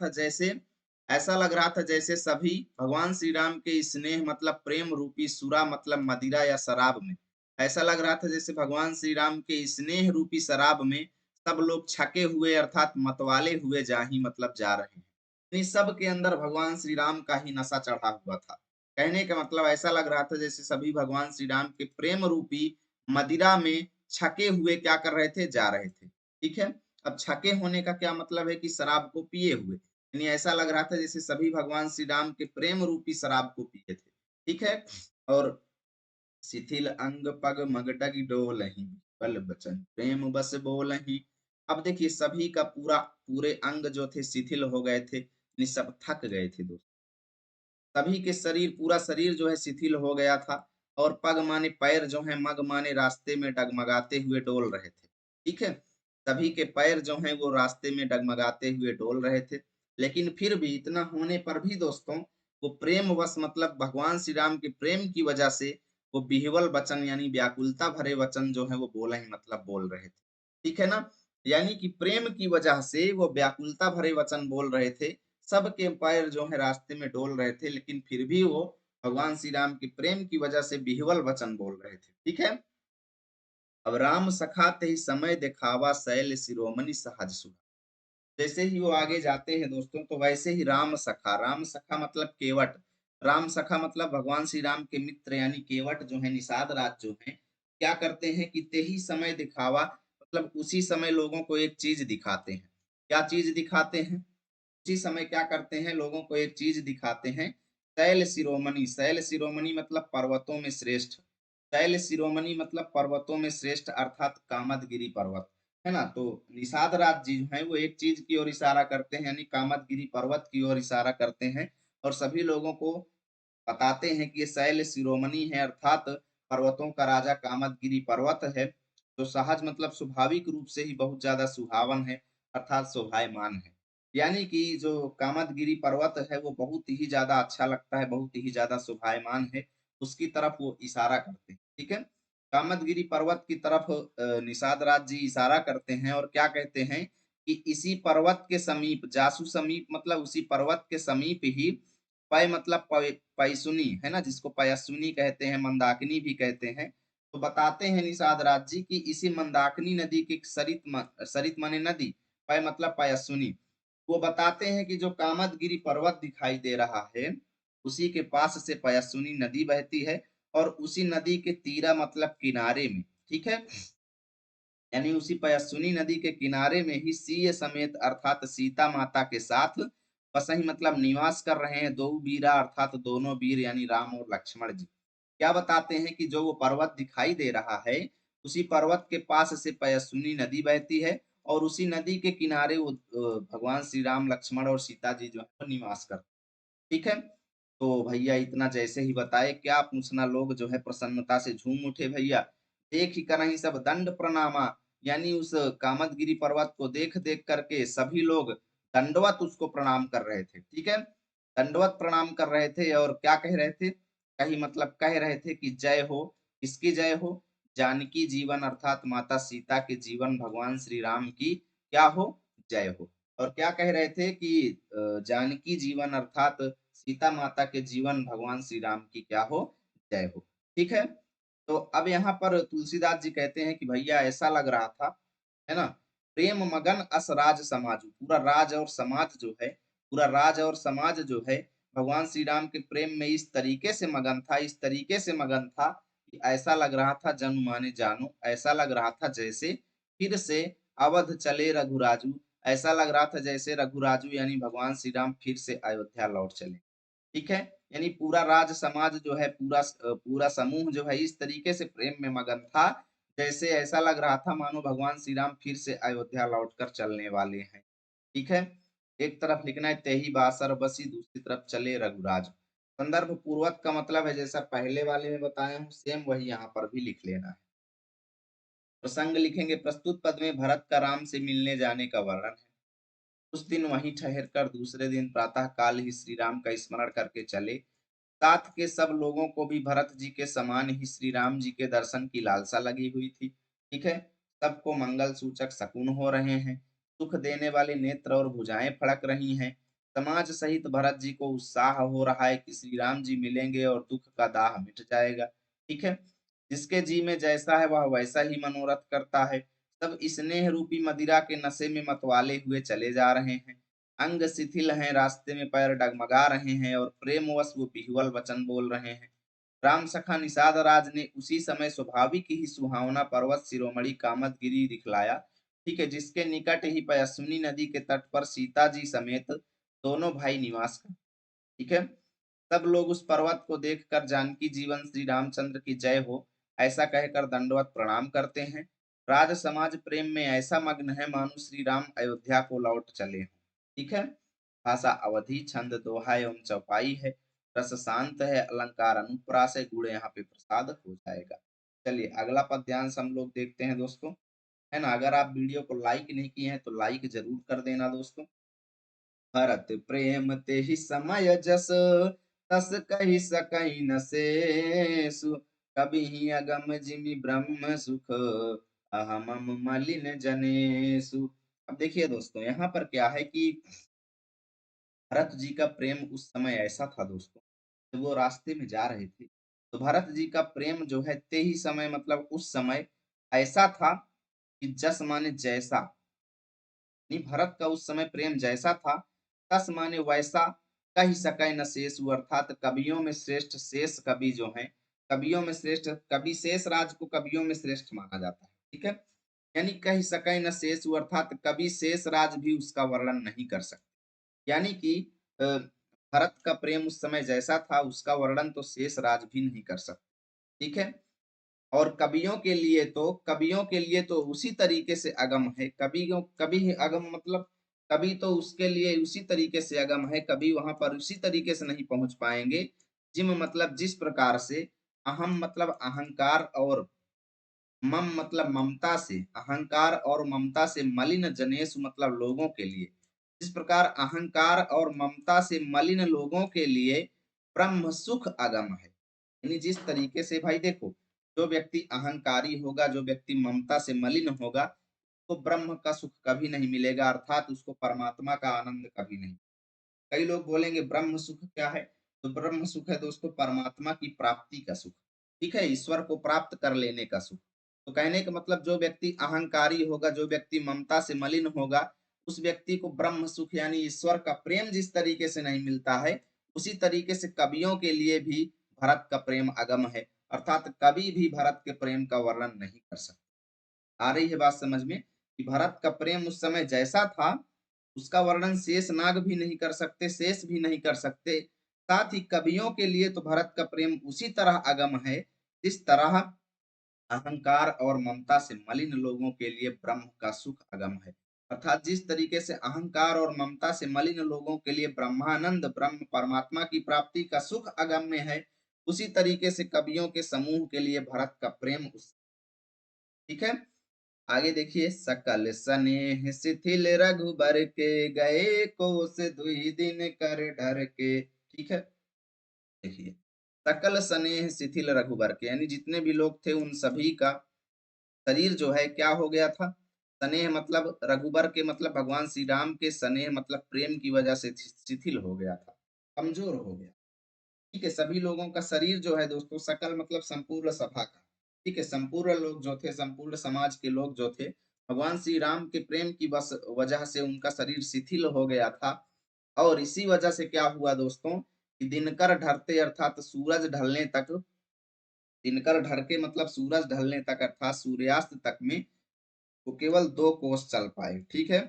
था जैसे सभी भगवान श्री राम के स्नेह मतलब प्रेम रूपी सुरा मतलब मदिरा या शराब में, ऐसा लग रहा था जैसे भगवान श्री राम के स्नेह रूपी शराब में सब लोग छके हुए अर्थात मतवाले हुए मतलब जा रहे हैं। यानी सबके अंदर भगवान श्री राम का ही नशा चढ़ा हुआ था। कहने का मतलब ऐसा लग रहा था जैसे सभी भगवान श्री राम के प्रेम रूपी मदिरा में छके हुए क्या कर रहे थे, जा रहे थे। ठीक है। अब छके होने का क्या मतलब है कि शराब को पिए हुए, यानी ऐसा लग रहा था जैसे सभी भगवान श्री राम के प्रेम रूपी शराब को पिए थे। ठीक है। और शिथिल अंग पग मगडग डोलहि, बल बचन प्रेम बस बोलहि। अब देखिए सभी का पूरे अंग जो थे शिथिल हो गए थे, यानी सब थक गए थे दोस्तों। सभी के शरीर, पूरा शरीर जो है शिथिल हो गया था और पग माने पैर जो है, मग माने रास्ते में डगमगाते हुए डोल रहे थे। ठीक है। सभी के पैर जो हैं वो रास्ते में डगमगाते हुए डोल रहे थे। लेकिन फिर भी इतना होने पर भी दोस्तों वो प्रेम वश मतलब भगवान श्री राम के प्रेम की वजह से वो बिहवल वचन यानी व्याकुलता भरे वचन जो है वो बोले ही मतलब बोल रहे थे। ठीक है ना। यानी कि प्रेम की वजह से वो व्याकुलता भरे वचन बोल रहे थे। सबके पैर जो है रास्ते में डोल रहे थे लेकिन फिर भी वो भगवान श्री राम के प्रेम की वजह से बिहवल वचन बोल रहे थे। ठीक है। अब राम सखा ते ही समय दिखावा शैल शिरोमणि सहज सुर। जैसे ही वो आगे जाते हैं दोस्तों तो वैसे ही राम सखा मतलब केवट, राम सखा मतलब भगवान श्री राम के मित्र यानी केवट जो है, निषाद राज जो है, क्या करते हैं कि ते ही समय दिखावा मतलब उसी समय लोगों को एक चीज दिखाते हैं। क्या चीज दिखाते हैं? उसी समय क्या करते हैं, लोगों को एक चीज दिखाते हैं। शैल शिरोमणि, शैल शिरोमणि मतलब पर्वतों में श्रेष्ठ, शैल शिरोमणि मतलब पर्वतों में श्रेष्ठ अर्थात कामदगिरी पर्वत है ना। तो निषाद राज जी जो है वो एक चीज की ओर इशारा करते हैं यानी कामदगिरी पर्वत की ओर इशारा करते हैं और सभी लोगों को बताते हैं कि ये शैल शिरोमणि है अर्थात पर्वतों का राजा कामदगिरी पर्वत है, जो सहज मतलब स्वाभाविक रूप से ही बहुत ज्यादा सुहावन है अर्थात शोभायमान है। यानी कि जो कामदगिरी पर्वत है वो बहुत ही ज्यादा अच्छा लगता है, बहुत ही ज्यादा शोभायमान है, उसकी तरफ वो इशारा करते हैं। ठीक है। कामदगिरी पर्वत की तरफ निषाद राज जी इशारा करते हैं और क्या कहते हैं कि इसी पर्वत के समीप, जासु समीप मतलब उसी पर्वत के समीप ही, पय मतलब पैसुनी है ना, जिसको पयस्विनी कहते हैं, मंदाकिनी भी कहते हैं। तो बताते हैं निषाद राज जी की इसी मंदाकिनी नदी के सरित माने नदी, पय मतलब पयस्विनी, वो बताते हैं कि जो कामदगिरी पर्वत दिखाई दे रहा है उसी के पास से पयस्विनी नदी बहती है और उसी नदी के तीरा मतलब किनारे में, ठीक है, यानी उसी पयस्विनी नदी के किनारे में ही सीय समेत अर्थात सीता माता के साथ बसही मतलब निवास कर रहे हैं दो वीरा अर्थात दोनों वीर यानी राम और लक्ष्मण जी। क्या बताते हैं कि जो वो पर्वत दिखाई दे रहा है उसी पर्वत के पास से पयस्विनी नदी बहती है और उसी नदी के किनारे वो भगवान श्री राम लक्ष्मण और सीता जी जो है निवास करते हैं। ठीक है। तो भैया इतना जैसे ही बताए क्या पूछना, लोग जो है प्रसन्नता से झूम उठे भैया। देख ही कर ही सब दंड प्रणामा, यानी उस कामदगिरी पर्वत को देख देख करके सभी लोग दंडवत उसको प्रणाम कर रहे थे। ठीक है। दंडवत प्रणाम कर रहे थे और क्या कह रहे थे, कहीं मतलब कह रहे थे कि जय हो, किसकी जय हो, जानकी जीवन अर्थात माता सीता के जीवन भगवान श्री राम की क्या हो, जय हो। और क्या कह रहे थे कि जानकी जीवन अर्थात सीता माता के जीवन भगवान श्री राम की क्या हो, जय हो। ठीक है, तो अब यहाँ पर तुलसीदास जी कहते हैं कि भैया ऐसा लग रहा था, है ना, प्रेम मगन अस राज समाज, पूरा राज और समाज जो है, पूरा राज और समाज जो है भगवान श्री राम के प्रेम में इस तरीके से मगन था, इस तरीके से मगन था कि ऐसा लग रहा था जन माने जानो, ऐसा लग रहा था जैसे फिर से अवध चले रघुराजू, ऐसा लग रहा था जैसे रघुराजू यानी भगवान श्री राम फिर से अयोध्या लौट चले। ठीक है, यानी पूरा राज समाज जो है, पूरा समूह जो है इस तरीके से प्रेम में मगन था, जैसे ऐसा लग रहा था मानो भगवान श्री राम फिर से अयोध्या लौटकर चलने वाले हैं। ठीक है, एक तरफ लिखना है तेही बासर बसी, दूसरी तरफ चले रघुराज। संदर्भ पूर्वक का मतलब है जैसा पहले वाले में बताया हूँ, सेम वही यहाँ पर भी लिख लेना है। प्रसंग लिखेंगे, प्रस्तुत पद में भरत का राम से मिलने जाने का वर्णन है। उस दिन वहीं ठहर कर दूसरे दिन प्रातः काल ही श्री राम का स्मरण करके चले। साथ के सब लोगों को भी भरत जी के समान ही श्री राम जी के दर्शन की लालसा लगी हुई थी। ठीक है, सबको मंगल सूचक शकुन हो रहे हैं, सुख देने वाले नेत्र और भुजाएं फड़क रही हैं। समाज सहित भरत जी को उत्साह हो रहा है कि श्री राम जी मिलेंगे और दुख का दाह मिट जाएगा। ठीक है, जिसके जी में जैसा है वह वैसा ही मनोरथ करता है। सब स्नेह रूपी मदिरा के नशे में मतवाले हुए चले जा रहे हैं। अंग शिथिल हैं, रास्ते में पैर डगमगा रहे हैं और प्रेमवश वो बिहुअल वचन बोल रहे हैं। राम सखा निषाद राज ने उसी समय स्वाभाविक ही सुहावना पर्वत शिरोमणि कामदगिरि दिखलाया। ठीक है, जिसके निकट ही पयस्विनी नदी के तट पर सीता जी समेत दोनों भाई निवास कर। ठीक है, सब लोग उस पर्वत को देखकर जानकी जीवन श्री रामचंद्र की जय हो ऐसा कहकर दंडवत प्रणाम करते हैं। राज समाज प्रेम में ऐसा मग्न है मानो श्री राम अयोध्या को लौट चले हों। ठीक है, भाषा अवधि, छंद दोहा एवं चौपाई है, रस शांत है, अलंकार अनुप्रास है, गुण यहाँ पे प्रसाद हो जाएगा। चलिए अगला पद ध्यान से हम लोग देखते हैं दोस्तों, है ना। अगर आप वीडियो को लाइक नहीं किए हैं तो लाइक जरूर कर देना दोस्तों। भरत प्रेम ते ही समय जस, तस कही सकई न शेषु, कभी अगम जिमि ब्रह्म सुख, अहमम मलिन जनेषु। अब देखिए दोस्तों, यहाँ पर क्या है कि भरत जी का प्रेम उस समय ऐसा था दोस्तों, जब वो रास्ते में जा रहे थे तो भरत जी का प्रेम जो है ते ही समय मतलब उस समय ऐसा था कि जस माने जैसा, नहीं भरत का उस समय प्रेम जैसा था, तस माने वैसा, कह सकै न शेष, अर्थात कवियों में श्रेष्ठ शेष कवि जो हैं, कवियों में श्रेष्ठ कवि शेष राज को कवियों में श्रेष्ठ माना जाता है। ठीक है, यानी कह सकै न शेष, अर्थात कवि शेष राज भी उसका वर्णन नहीं कर सकते। यानी कि भरत का प्रेम उस समय जैसा था उसका वर्णन तो शेष राज भी नहीं कर सकते। ठीक है, और कवियों के लिए तो उसी तरीके से अगम है, कवियों कभी अगम मतलब कवि तो उसके लिए उसी तरीके से अगम है, कभी वहां पर उसी तरीके से नहीं पहुंच पाएंगे। जिम मतलब जिस प्रकार से, अहम मतलब अहंकार और मम मतलब ममता से, अहंकार और ममता से मलिन जनेश मतलब लोगों के लिए, जिस प्रकार अहंकार और ममता से मलिन लोगों के लिए ब्रह्म सुख अगम है। यानी जिस तरीके से भाई देखो, जो व्यक्ति अहंकारी होगा, जो व्यक्ति ममता से मलिन होगा, तो ब्रह्म का सुख कभी नहीं मिलेगा, अर्थात उसको परमात्मा का आनंद कभी नहीं। कई लोग बोलेंगे ब्रह्म सुख क्या है, तो ब्रह्म सुख है दोस्तों परमात्मा की प्राप्ति का सुख। ठीक है, ईश्वर को प्राप्त कर लेने का सुख। तो कहने का मतलब जो व्यक्ति अहंकारी होगा, जो व्यक्ति ममता से मलिन होगा, उस व्यक्ति को ब्रह्म सुख यानी ईश्वर का प्रेम जिस तरीके से नहीं मिलता है, उसी तरीके से कवियों के लिए भी भरत का प्रेम अगम है, अर्थात कवि भी भरत के प्रेम का वर्णन नहीं कर सकते। आ रही है बात समझ में कि भरत का प्रेम उस समय जैसा था उसका वर्णन शेष नाग भी नहीं कर सकते, शेष भी नहीं कर सकते। साथ ही कवियों के लिए तो भरत का प्रेम उसी तरह अगम है जिस तरह अहंकार और ममता से मलिन लोगों के लिए ब्रह्म का सुख अगम है। अर्थात जिस तरीके से अहंकार और ममता से मलिन लोगों के लिए ब्रह्मानंद ब्रह्म परमात्मा की प्राप्ति का सुख अगम्य है, उसी तरीके से कवियों के समूह के लिए भरत का प्रेम उस। ठीक है, आगे देखिए, सकल स्नेह शिथिल रघुबर के, गए कोस दुई दिन कर डर के। ठीक है, देखिए सकल स्नेह शिथिल रघुबर के, यानी जितने भी लोग थे उन सभी का शरीर जो है क्या हो गया था, स्नेह मतलब रघुबर के मतलब भगवान श्री राम के स्नेह मतलब प्रेम की वजह से शिथिल हो गया था। कमजोर हो गया। ठीक है, सभी लोगों का शरीर जो है दोस्तों, सकल मतलब संपूर्ण सभा का, ठीक है, संपूर्ण लोग जो थे, संपूर्ण समाज के लोग जो थे, भगवान श्री राम के प्रेम की बस वजह से उनका शरीर शिथिल हो गया था। और इसी वजह से क्या हुआ दोस्तों कि दिनकर ढलते अर्थात सूरज ढलने तक, दिनकर ढल के मतलब सूरज ढलने तक अर्थात सूर्यास्त तक में वो केवल 2 कोस चल पाए। ठीक है,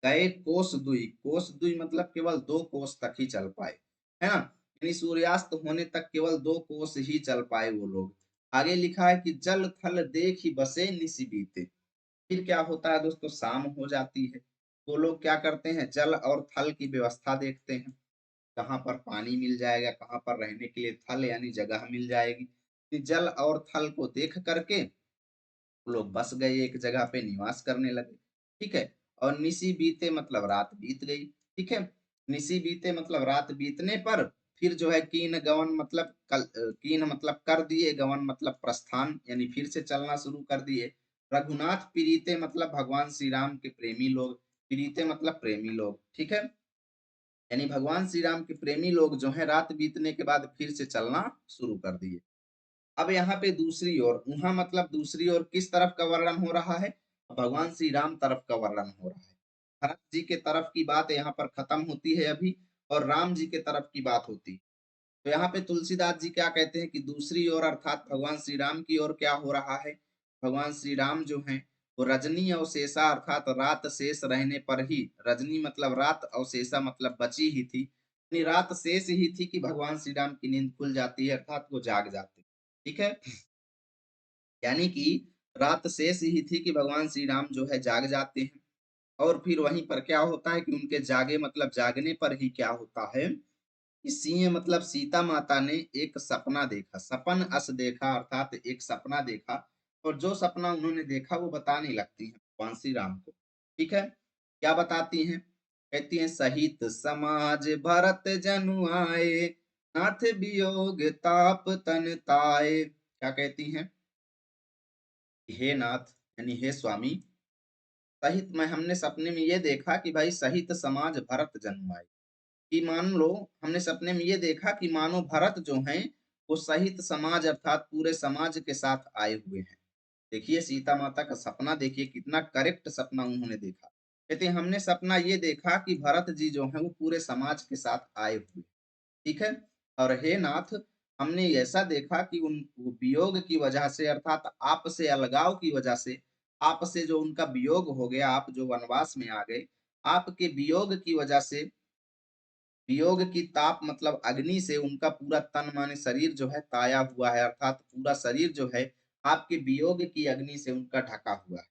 गए कोस दुई मतलब केवल 2 कोस तक ही चल पाए, है ना। यानी सूर्यास्त होने तक केवल 2 कोस ही चल पाए वो लोग। आगे लिखा है कि जल थल देख ही बसे निसि बीते। फिर क्या होता है दोस्तों, शाम हो जाती है। वो लोग क्या करते हैं, जल और थल की व्यवस्था देखते हैं, कहाँ पर पानी मिल जाएगा, कहाँ पर रहने के लिए थल यानी जगह मिल जाएगी। तो जल और थल को देख करके लोग बस गए, एक जगह पे निवास करने लगे। ठीक है, और निसी बीते मतलब रात बीत गई। ठीक है, निसी बीते मतलब रात बीतने पर फिर जो है कीन गवन मतलब कीन मतलब कर दिए, गवन मतलब प्रस्थान यानी फिर से चलना शुरू कर दिए। रघुनाथ प्रीते मतलब भगवान श्री राम के प्रेमी लोग, प्रीते मतलब प्रेमी लोग। ठीक है, यानी भगवान श्री राम के प्रेमी लोग जो है रात बीतने के बाद फिर से चलना शुरू कर दिए। अब यहाँ पे दूसरी ओर, वहां मतलब दूसरी ओर किस तरफ का वर्णन हो रहा है, भगवान श्री राम तरफ का वर्णन हो रहा है। भरत जी के तरफ की बात यहाँ पर खत्म होती है अभी, और राम जी के तरफ की बात होती है। तो यहाँ पे तुलसीदास जी क्या कहते हैं कि दूसरी ओर अर्थात भगवान श्री राम की ओर क्या हो रहा है, भगवान श्री राम जो है वो रजनी अवशेषा अर्थात रात शेष रहने पर ही, रजनी मतलब रात, अवशेषा मतलब बची ही थी, यानी रात शेष ही थी कि भगवान श्री राम की नींद खुल जाती है अर्थात वो जाग जाते। ठीक है, यानी कि रात शेष ही थी कि भगवान श्री राम जो है जाग जाते हैं। और फिर वहीं पर क्या होता है कि उनके जागे मतलब जागने पर ही क्या होता है कि सिंह मतलब सीता माता ने एक सपना देखा, सपन अस देखा अर्थात एक सपना देखा। और जो सपना उन्होंने देखा वो बताने लगती है भगवान श्री राम को। ठीक है, क्या बताती हैं, कहती हैं सहित समाज भरत जनु आए, नाथ वियोग ताप तन ताए। क्या कहती हैं, हे नाथ यानी हे स्वामी, सहित में हमने सपने में ये देखा कि भाई सहित समाज भरत जन्म आए, कि मान लो हमने सपने में ये देखा कि मानो भरत जो हैं वो सहित समाज अर्थात पूरे समाज के साथ आए हुए हैं। देखिए सीता माता का सपना, देखिए कितना करेक्ट सपना उन्होंने देखा। कहते हैं हमने सपना ये देखा कि भरत जी जो हैं वो पूरे समाज के साथ आए हुए। ठीक है, और हे नाथ, हमने ऐसा देखा कि उन वो वियोग की वजह से अर्थात आप से अलगाव की वजह से, आप से जो उनका वियोग हो गया, आप जो वनवास में आ गए, आपके वियोग की वजह से, वियोग की ताप मतलब अग्नि से उनका पूरा तन माने शरीर जो है ताया हुआ है, अर्थात पूरा शरीर जो है आपके वियोग की अग्नि से उनका ढका हुआ है,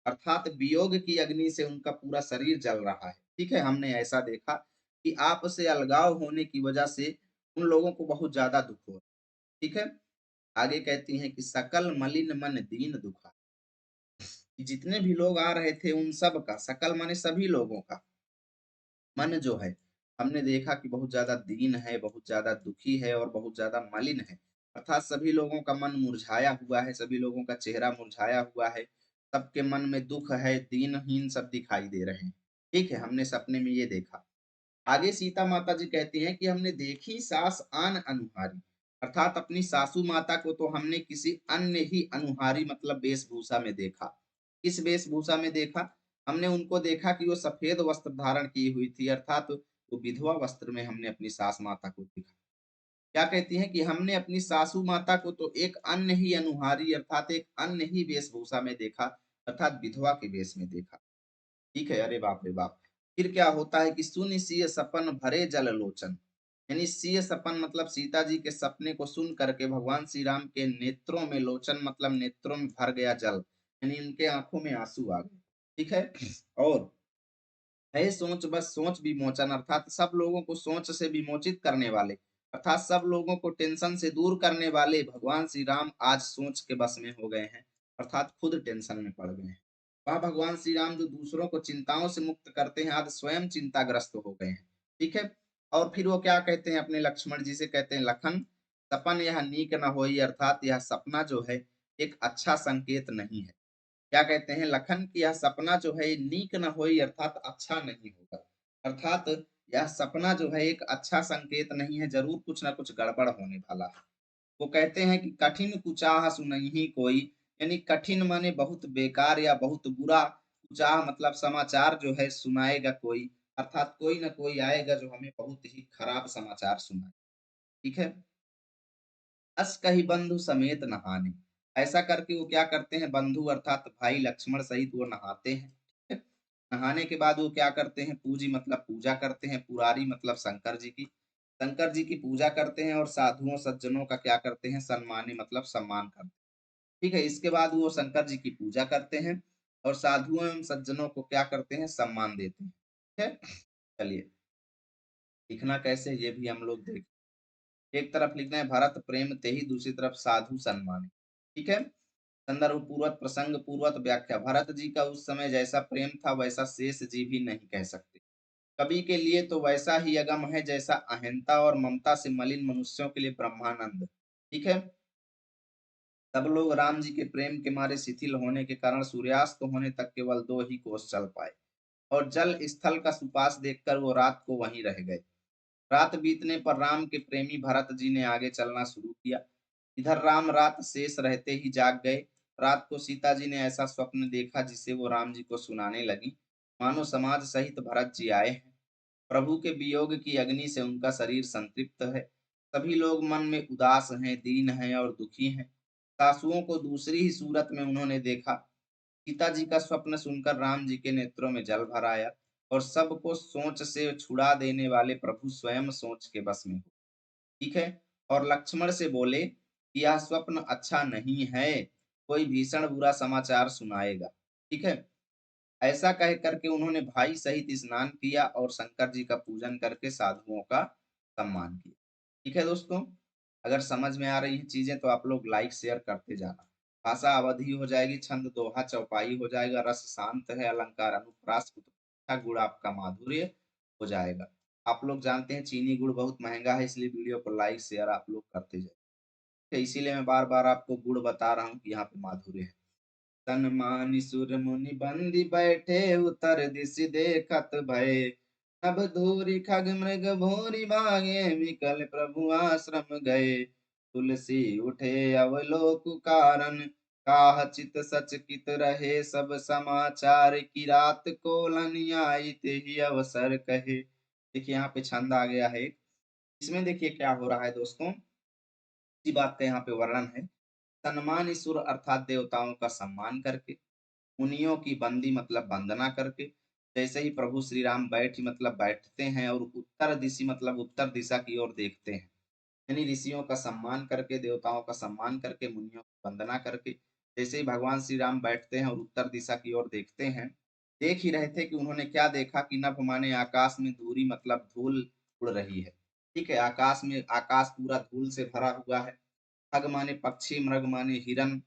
अर्थात वियोग की अग्नि से उनका पूरा शरीर जल रहा है। ठीक है, हमने ऐसा देखा कि आपसे अलगाव होने की वजह से उन लोगों को बहुत ज्यादा दुख हो। ठीक है, आगे कहती हैं कि सकल मलिन मन दीन दुखा, कि जितने भी लोग आ रहे थे उन सब का, सकल माने सभी लोगों का मन जो है हमने देखा कि बहुत ज्यादा दीन है, बहुत ज्यादा दुखी है और बहुत ज्यादा मलिन है, अर्थात सभी लोगों का मन मुरझाया हुआ है, सभी लोगों का चेहरा मुरझाया हुआ है, सबके मन में दुख है, दीनहीन सब दिखाई दे रहे हैं। ठीक है, हमने सपने में ये देखा। आगे सीता माता जी कहती हैं कि हमने देखी सास आन अनुहारी, अर्थात अपनी सासू माता को तो हमने किसी अन्य ही अनुहारी मतलब वेशभूषा में देखा। किस वेशभूषा में देखा, हमने उनको देखा कि वो सफेद वस्त्र धारण की हुई थी, अर्थात वो विधवा वस्त्र में हमने अपनी सास माता को देखा। क्या कहती हैं कि हमने अपनी सासू माता को तो एक अन्य ही अनुहारी अर्थात एक अन्य ही वेशभूषा में देखा, अर्थात विधवा के वेश में देखा। ठीक है, अरे बाप रे बाप। फिर क्या होता है कि सुन सिय सपन भरे जल लोचन, यानी सिय सपन मतलब सीता जी के सपने को सुन करके भगवान श्री राम के नेत्रों में, लोचन मतलब नेत्रों में भर गया जल, यानी उनके आंखों में आंसू आ गए। ठीक है, और है सोच बस सोच विमोचन अर्थात सब लोगों को सोच से विमोचित करने वाले, अर्थात सब लोगों को टेंशन से दूर करने वाले भगवान श्री राम आज सोच के बस में हो गए हैं, अर्थात खुद टेंशन में पड़ गए हैं। वह भगवान श्री राम जो दूसरों को चिंताओं से मुक्त करते हैं आज स्वयं चिंताग्रस्त हो गए हैं। ठीक है, और फिर वो क्या कहते हैं अपने लक्ष्मण जी से, कहते हैं लखन सपन यह नीक न होई, अर्थात यह सपना जो है एक अच्छा संकेत नहीं है। क्या कहते हैं, लखन की यह सपना जो है नीक न होई अर्थात अच्छा नहीं होगा, अर्थात यह सपना जो है एक अच्छा संकेत नहीं है, जरूर कुछ ना कुछ गड़बड़ होने वाला है। वो कहते हैं कि कठिन कुचाह सुनहि कोई, यानी कठिन माने बहुत बेकार या बहुत बुरा, कुचाह मतलब समाचार जो है सुनाएगा कोई, अर्थात कोई ना कोई आएगा जो हमें बहुत ही खराब समाचार सुनाए। ठीक है। अस कही बंधु समेत नहाने, ऐसा करके वो क्या करते हैं, बंधु अर्थात भाई लक्ष्मण सहित वो नहाते हैं। ठीक है? नहाने के बाद वो क्या करते हैं, पूजी मतलब पूजा करते हैं, पुरारी मतलब शंकर जी की पूजा करते हैं और साधुओं सज्जनों का क्या करते हैं, सम्मानी मतलब सम्मान करते हैं। ठीक है। इसके बाद वो शंकर जी की पूजा करते हैं और साधुओं एवं सज्जनों को क्या करते हैं, सम्मान देते हैं। ठीक है। चलिए, लिखना कैसे ये भी हम लोग देख, एक तरफ लिखना है भरत प्रेम ते ही, दूसरी तरफ साधु सम्मान। ठीक है। संदर्भ पूर्वक प्रसंग पूर्वक व्याख्या, भरत जी का उस समय जैसा प्रेम था वैसा शेष जी भी नहीं कह सकते। कवि के लिए तो वैसा ही अगम है जैसा अहंता और ममता से मलिन मनुष्यों के लिए ब्रह्मानंद। ठीक है। सब लोग राम जी के प्रेम के मारे शिथिल होने के कारण सूर्यास्त होने तक केवल 2 ही कोस चल पाए और जल स्थल का सुपास देखकर वो रात को वहीं रह गए। रात बीतने पर राम के प्रेमी भरत जी ने आगे चलना शुरू किया। इधर राम रात शेष रहते ही जाग गए। रात को सीता जी ने ऐसा स्वप्न देखा जिसे वो राम जी को सुनाने लगी। मानो समाज सहित भरत जी आए हैं। प्रभु के वियोग की अग्नि से उनका शरीर संतृप्त है। सभी लोग मन में उदास हैं, दीन हैं और दुखी हैं। सासुओं को दूसरी ही सूरत में उन्होंने देखा। सीता जी का स्वप्न सुनकर राम जी के नेत्रों में जल भर आया और सबको सोच से छुड़ा देने वाले प्रभु स्वयं सोच के बस में हो। ठीक है। और लक्ष्मण से बोले कि यह स्वप्न अच्छा नहीं है, कोई भीषण बुरा समाचार सुनाएगा। ठीक है। ऐसा कह करके उन्होंने भाई सहित स्नान किया और शंकर जी का पूजन करके साधुओं का सम्मान किया। ठीक है दोस्तों, अगर समझ में आ रही हैं चीजें तो आप लोग लाइक शेयर करते जाना। भाषा अवधि हो जाएगी, छंद दोहा चौपाई हो जाएगा, रस शांत है, अलंकार अनुप्रास, उत्कृष्टता, गुण आपका माधुर्य हो जाएगा। आप लोग जानते हैं चीनी गुड़ बहुत महंगा है, इसलिए वीडियो को लाइक शेयर आप लोग करते जाए। तो इसीलिए मैं बार बार आपको गुड़ बता रहा हूँ कि यहाँ पे माधुर्य है। तन मानि सुर मुनि बंदी बैठे, उतर दिश देखत भय। नभ धूरि खग मृग भूरि भागे, विकल प्रभु आश्रम गए। तुलसी उठे अवलोक कारण, काह चित सच कित रहे सब समाचार। की रात को लन आई तेहि अवसर कहे। देखिए यहाँ पे छंद आ गया है। इसमें देखिए क्या हो रहा है दोस्तों, इसी बात का यहाँ पे वर्णन है। सन्मान ईश्वर अर्थात देवताओं का सम्मान करके, मुनियों की बंदी मतलब वंदना करके, जैसे ही प्रभु श्री राम बैठी मतलब बैठते हैं और उत्तर दिशा मतलब उत्तर दिशा की ओर देखते हैं, यानी ऋषियों का सम्मान करके, देवताओं का सम्मान करके, मुनियों की वंदना करके, जैसे ही भगवान श्री राम बैठते हैं और उत्तर दिशा की ओर देखते हैं, देख ही रहे थे कि उन्होंने क्या देखा कि नभ माने आकाश में धूरी मतलब धूल उड़ रही है। ठीक है। आकाश में, आकाश पूरा धूल से भरा हुआ है। खग माने पक्षी, मृग माने हिरन,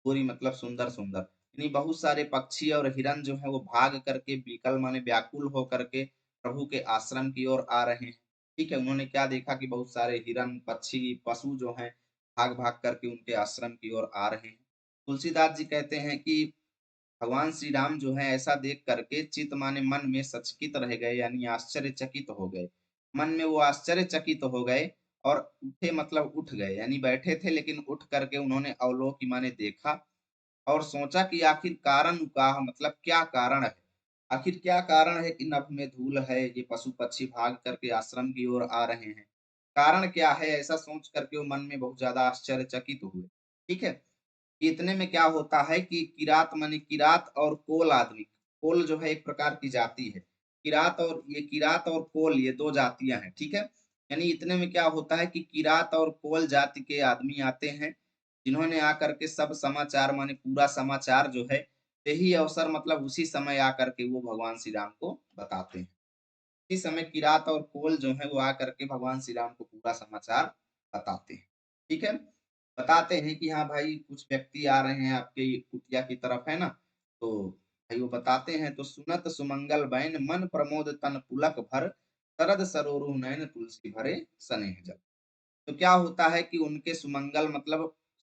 पूरी मतलब सुंदर सुंदर, यानी बहुत सारे पक्षी और हिरन जो है वो भाग करके, विकल माने व्याकुल हो करके प्रभु के आश्रम की ओर आ रहे हैं। ठीक है। उन्होंने क्या देखा कि बहुत सारे हिरन, पक्षी, पशु जो हैं भाग भाग करके उनके आश्रम की ओर आ रहे हैं। तुलसीदास जी कहते हैं कि भगवान श्री राम जो है ऐसा देख करके चित माने मन में सचकित रह गए, यानी आश्चर्यचकित हो गए। मन में वो आश्चर्यचकित हो गए और उठे मतलब उठ गए, यानी बैठे थे लेकिन उठ करके उन्होंने अवलोक माने देखा और सोचा कि आखिर कारण का मतलब क्या कारण है, आखिर क्या कारण है कि नभ में धूल है, ये पशु पक्षी भाग करके आश्रम की ओर आ रहे हैं, कारण क्या है, ऐसा सोच करके वो मन में बहुत ज्यादा आश्चर्यचकित हुए। ठीक है। इतने में क्या होता है कि किरात माने किरात और कोल आदमी, कोल जो है एक प्रकार की जाति है। किरात और कोल ये दो जातियां हैं। ठीक है। यानी इतने में क्या होता है कि किरात और कोल जाति के आदमी आते हैं, जिन्होंने आकर के सब समाचार माने पूरा समाचार जो है, यही अवसर मतलब उसी समय आकर के वो भगवान श्री राम को बताते हैं। इस समय किरात और कोल जो है वो आकर के भगवान श्री राम को पूरा समाचार बताते हैं। ठीक है। बताते हैं कि हाँ भाई कुछ व्यक्ति आ रहे हैं आपके कुटिया की तरफ, है ना। तो भाई वो बताते हैं, तो सुनत सुमंगल बैन मन प्रमोद तन पुलक भर, शरद सरोरु नयन तुलसी भरे स्नेह जल। तो क्या होता है कि उनके सुमंगल मतलब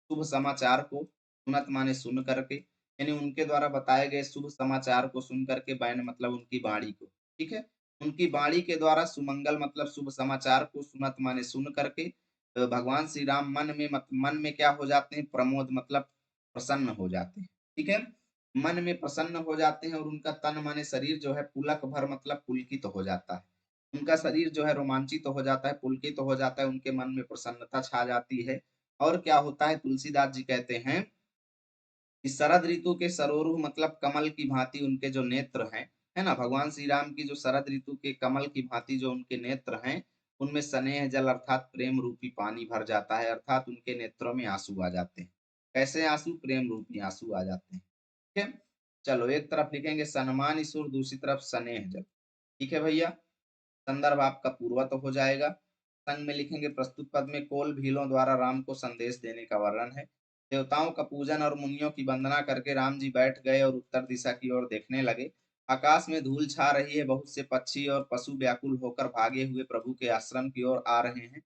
शुभ समाचार को, सुनत माने सुन करके, यानी उनके द्वारा बताए गए शुभ समाचार को सुन करके, बैन मतलब उनकी वाणी को, ठीक है, उनकी वाणी के द्वारा सुमंगल मतलब शुभ समाचार को सुनत माने सुन करके भगवान श्री राम मन में क्या हो जाते हैं, प्रमोद मतलब प्रसन्न हो जाते हैं। ठीक है, मन में प्रसन्न हो जाते हैं और उनका तन माने शरीर जो है पुलक भर मतलब पुलकित हो जाता है। उनका शरीर जो है रोमांचित हो जाता है, पुलकित हो जाता है, उनके मन में प्रसन्नता छा जाती है। और क्या होता है, तुलसीदास जी कहते हैं कि शरद ऋतु के सरोरुह मतलब कमल की भांति उनके जो नेत्र हैं, है ना, भगवान श्री राम की जो शरद ऋतु के कमल की भांति जो उनके नेत्र हैं, उनमें स्नेह जल अर्थात प्रेम रूपी पानी भर जाता है, अर्थात उनके नेत्रों में आंसू आ जाते हैं। कैसे आंसू, प्रेम रूपी आंसू आ जाते हैं। ठीक है, चलो एक तरफ लिखेंगे सन्मान ईश्वर, दूसरी तरफ स्नेह जल। ठीक है भैया, संदर्भ आपका पूर्वत हो जाएगा। संग में लिखेंगे प्रस्तुत पद में कोल भीलों द्वारा राम को संदेश देने का वर्णन है। देवताओं का पूजन और मुनियों की वंदना करके राम जी बैठ गए और उत्तर दिशा की ओर देखने लगे। आकाश में धूल छा रही है, बहुत से पक्षी और पशु व्याकुल होकर भागे हुए प्रभु के आश्रम की ओर आ रहे हैं।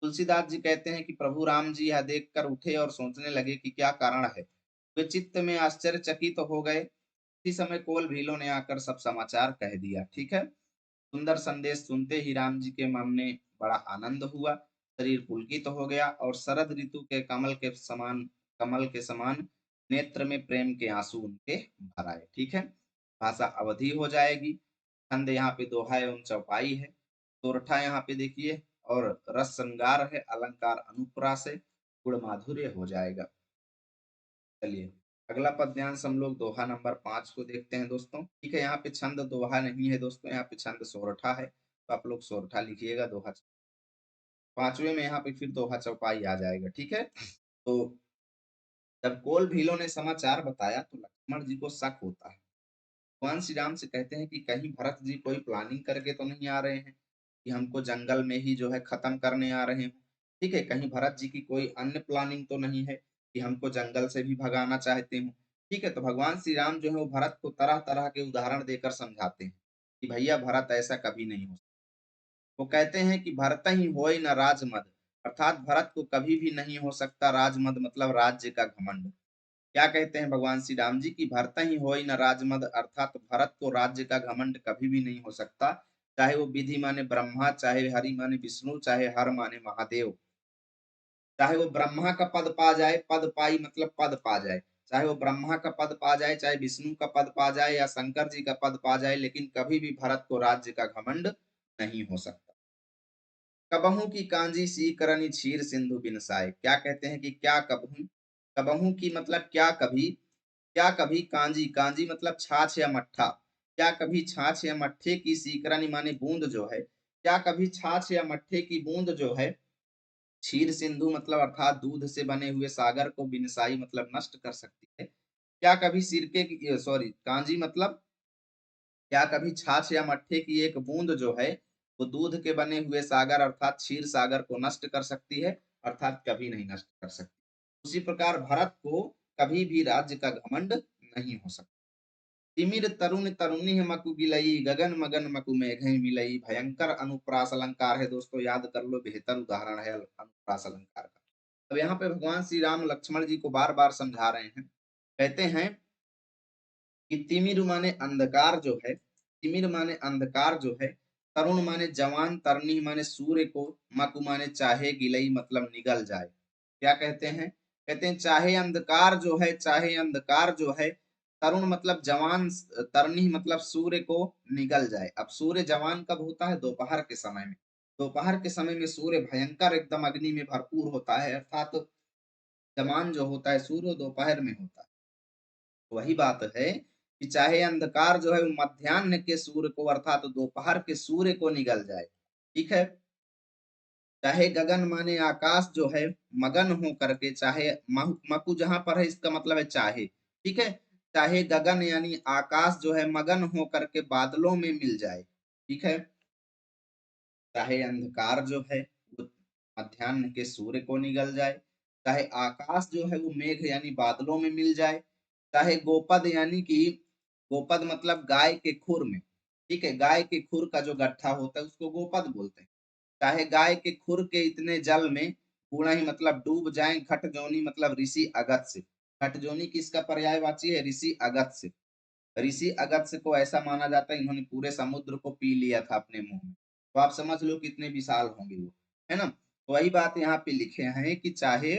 तुलसीदास जी कहते हैं कि प्रभु राम जी यह देखकर उठे और सोचने लगे कि क्या कारण है। वे चित्त में आश्चर्यचकित हो गए। इसी समय कोल भीलों ने आकर सब समाचार कह दिया। ठीक है, सुंदर संदेश सुनते ही राम जी के मन में बड़ा आनंद हुआ, शरीर पुलकित हो गया और शरद ऋतु के कमल के समान नेत्र में प्रेम के आंसू उनके भर आए। ठीक है, भाषा अवधि हो जाएगी। छंद यहाँ पे दोहा एवं चौपाई है। सोरठा यहाँ पे देखिए, और रस श्रृंगार है, अलंकार अनुप्रास है, गुण माधुर्य हो जाएगा। चलिए अगला पद्यांश हम लोग दोहा नंबर 5 को देखते हैं दोस्तों। ठीक है, यहाँ पे छंद दोहा नहीं है दोस्तों, यहाँ पे छंद सोरठा है, तो आप लोग सोरठा लिखिएगा। दोहा पांचवे में यहाँ पे फिर दोहा चौपाई आ जाएगा। ठीक है, तो जब कोल भीलों ने समाचार बताया तो लक्ष्मण जी को शक होता है। भगवान श्री राम से कहते हैं कि कहीं भरत जी कोई प्लानिंग करके तो नहीं आ रहे हैं कि हमको जंगल में ही जो है खत्म करने आ रहे हैं। ठीक है, कहीं भरत जी की कोई अन्य प्लानिंग तो नहीं है कि हमको जंगल से भी भगाना चाहते हो। ठीक है, तो भगवान श्री राम जो है वो भरत को तरह तरह के उदाहरण देकर समझाते हैं कि भैया भरत ऐसा कभी नहीं हो। वो कहते हैं कि भरत ही होय न राजमद, अर्थात भरत को कभी भी नहीं हो सकता राजमद मतलब राज्य का घमंड। क्या कहते हैं भगवान श्री राम जी की, भरत ही होय न राजमद, अर्थात भरत को राज्य का घमंड कभी भी नहीं हो सकता। चाहे वो विधि माने ब्रह्मा, चाहे हरि माने विष्णु, चाहे हर माने महादेव। चाहे वो ब्रह्मा का पद पा जाए, पद पाई मतलब पद पा जाए, चाहे वो ब्रह्मा का पद पा जाए, चाहे विष्णु का पद पा जाए या शंकर जी का पद पा जाए, लेकिन कभी भी भरत को राज्य का घमंड नहीं हो सकता। कबहू की कांजी सी करनी क्षीर सिंधु बिनसाए। क्या कहते हैं कि क्या कबहू, कबहू की मतलब क्या कभी, क्या कभी कांजी, कांजी मतलब छाछ या मट्ठा, क्या कभी छाछ या मट्ठे की सीकरनी माने बूंद जो है, क्या कभी छाछ या मट्ठे की बूंद जो है क्षीर सिंधु मतलब अर्थात दूध से बने हुए सागर को बिनसाई मतलब नष्ट कर सकती है। क्या कभी सिरके की, सॉरी, कांजी मतलब क्या कभी छाछ या मट्ठे की एक बूंद जो है वो दूध के बने हुए सागर अर्थात क्षीर सागर को नष्ट कर सकती है, अर्थात कभी नहीं नष्ट कर सकती। उसी प्रकार भरत को कभी भी राज्य का घमंड नहीं हो सकता। तिमिर तरुण तरुणी मकु गिलई, गगन मगन मकु मेघ मिलई। भयंकर अनुप्रास अलंकार है दोस्तों, याद कर लो, बेहतर उदाहरण है अनुप्रास अलंकार का। अब यहाँ पे भगवान श्री राम लक्ष्मण जी को बार बार समझा रहे हैं। कहते हैं कि तिमिर माने अंधकार जो है, तिमिर माने अंधकार जो है, तरुण माने जवान, तरनी माने सूर्य को, मकु माने चाहे, गिलई मतलब निगल जाए। क्या कहते हैं, कहते हैं चाहे अंधकार जो है, चाहे अंधकार जो है, तरुण मतलब जवान, तरनी मतलब सूर्य को निगल जाए। अब सूर्य जवान कब होता है, दोपहर के समय में। दोपहर के समय में सूर्य भयंकर एकदम अग्नि में भरपूर होता है, अर्थात जवान जो होता है सूर्य दोपहर में होता है। वही बात है कि चाहे अंधकार जो है वो मध्यान्ह के सूर्य को अर्थात दोपहर के सूर्य को निगल जाए। ठीक है, चाहे गगन माने आकाश जो है मगन हो करके, चाहे मकु जहां पर है इसका मतलब है चाहे। ठीक है, चाहे गगन यानी आकाश जो है मगन हो करके बादलों में मिल जाए। ठीक है, चाहे अंधकार जो है वो मध्यान्ह के सूर्य को निगल जाए, चाहे आकाश जो है वो मेघ यानी बादलों में मिल जाए, चाहे गोपद यानी कि गोपद मतलब गाय के खुर में। ठीक है, गाय के खुर का जो गड्ढा होता है उसको गोपद बोलते हैं। चाहे गाय के खुर के इतने जल में पूर्ण ही मतलब डूब जाए, घट जोनी मतलब ऋषि अगत से। घट जोनी किसका पर्यायवाची है, ऋषि अगत से। ऋषि अगस्त्य को ऐसा माना जाता है इन्होंने पूरे समुद्र को पी लिया था अपने मुंह में। तो आप समझ लो कितने विशाल होंगे वो, है ना। तो वही बात यहाँ पे लिखे हैं कि चाहे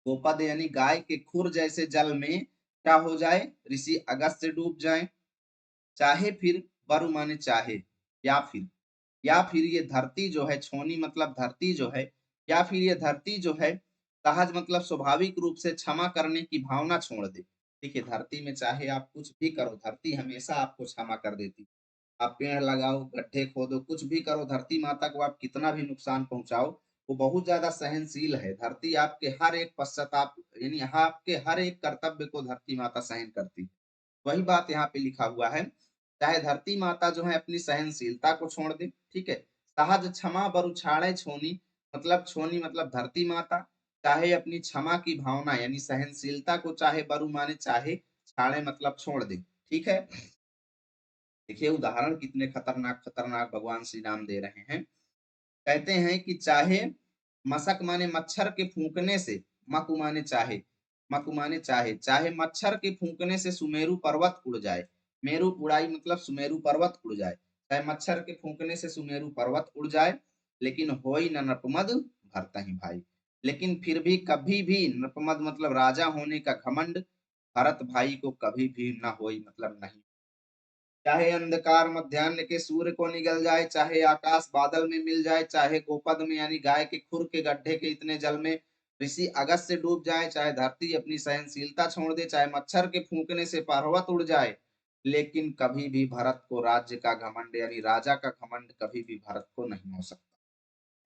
गोपद यानी गाय के खुर जैसे जल में क्या हो जाए, ऋषि अगस्त्य डूब जाए, चाहे फिर बरु माने चाहे, या फिर ये धरती जो है, छोनी मतलब धरती जो है, या फिर ये धरती जो है सहज मतलब स्वाभाविक रूप से क्षमा करने की भावना छोड़ दे। देखिए धरती में चाहे आप कुछ भी करो, धरती हमेशा आपको क्षमा कर देती। आप पेड़ लगाओ, गड्ढे खोदो, कुछ भी करो, धरती माता को आप कितना भी नुकसान पहुंचाओ, वो बहुत ज्यादा सहनशील है। धरती आपके हर एक पश्चाताप यानी आपके हर एक कर्तव्य को धरती माता सहन करती है। वही बात यहाँ पे लिखा हुआ है, चाहे धरती माता जो है अपनी सहनशीलता को छोड़ दे, ठीक है, सहज क्षमा बरु छाड़े छोनी, मतलब छोनी मतलब धरती माता, चाहे अपनी क्षमा की भावना यानी सहनशीलता को चाहे बरु माने चाहे छाड़े मतलब छोड़ दे, ठीक है। देखिए उदाहरण कितने खतरनाक खतरनाक भगवान श्री राम दे रहे हैं। कहते हैं कि चाहे मशक माने मच्छर के फूंकने से, मकु माने चाहे, मकु माने चाहे, चाहे मच्छर के फूंकने से सुमेरु पर्वत उड़ जाए, मेरु उड़ाई मतलब सुमेरु पर्वत उड़ जाए, चाहे मच्छर के फूंकने से सुमेरु पर्वत उड़ जाए, लेकिन होई न नृपमद भरता ही भाई, लेकिन फिर भी कभी भी नृपमद मतलब राजा होने का घमंड भरत भाई को कभी भी न होई मतलब नहीं। चाहे अंधकार मध्यान्ह के सूर्य को निगल जाए, चाहे आकाश बादल में मिल जाए, चाहे गोपद में यानी गाय के खुर के गड्ढे के इतने जल में ऋषि अगस्त से डूब जाए, चाहे धरती अपनी सहनशीलता छोड़ दे, चाहे मच्छर के फूंकने से पर्वत उड़ जाए, लेकिन कभी भी भरत को राज्य का घमंड यानी राजा का घमंड कभी भी भरत को नहीं हो सकता,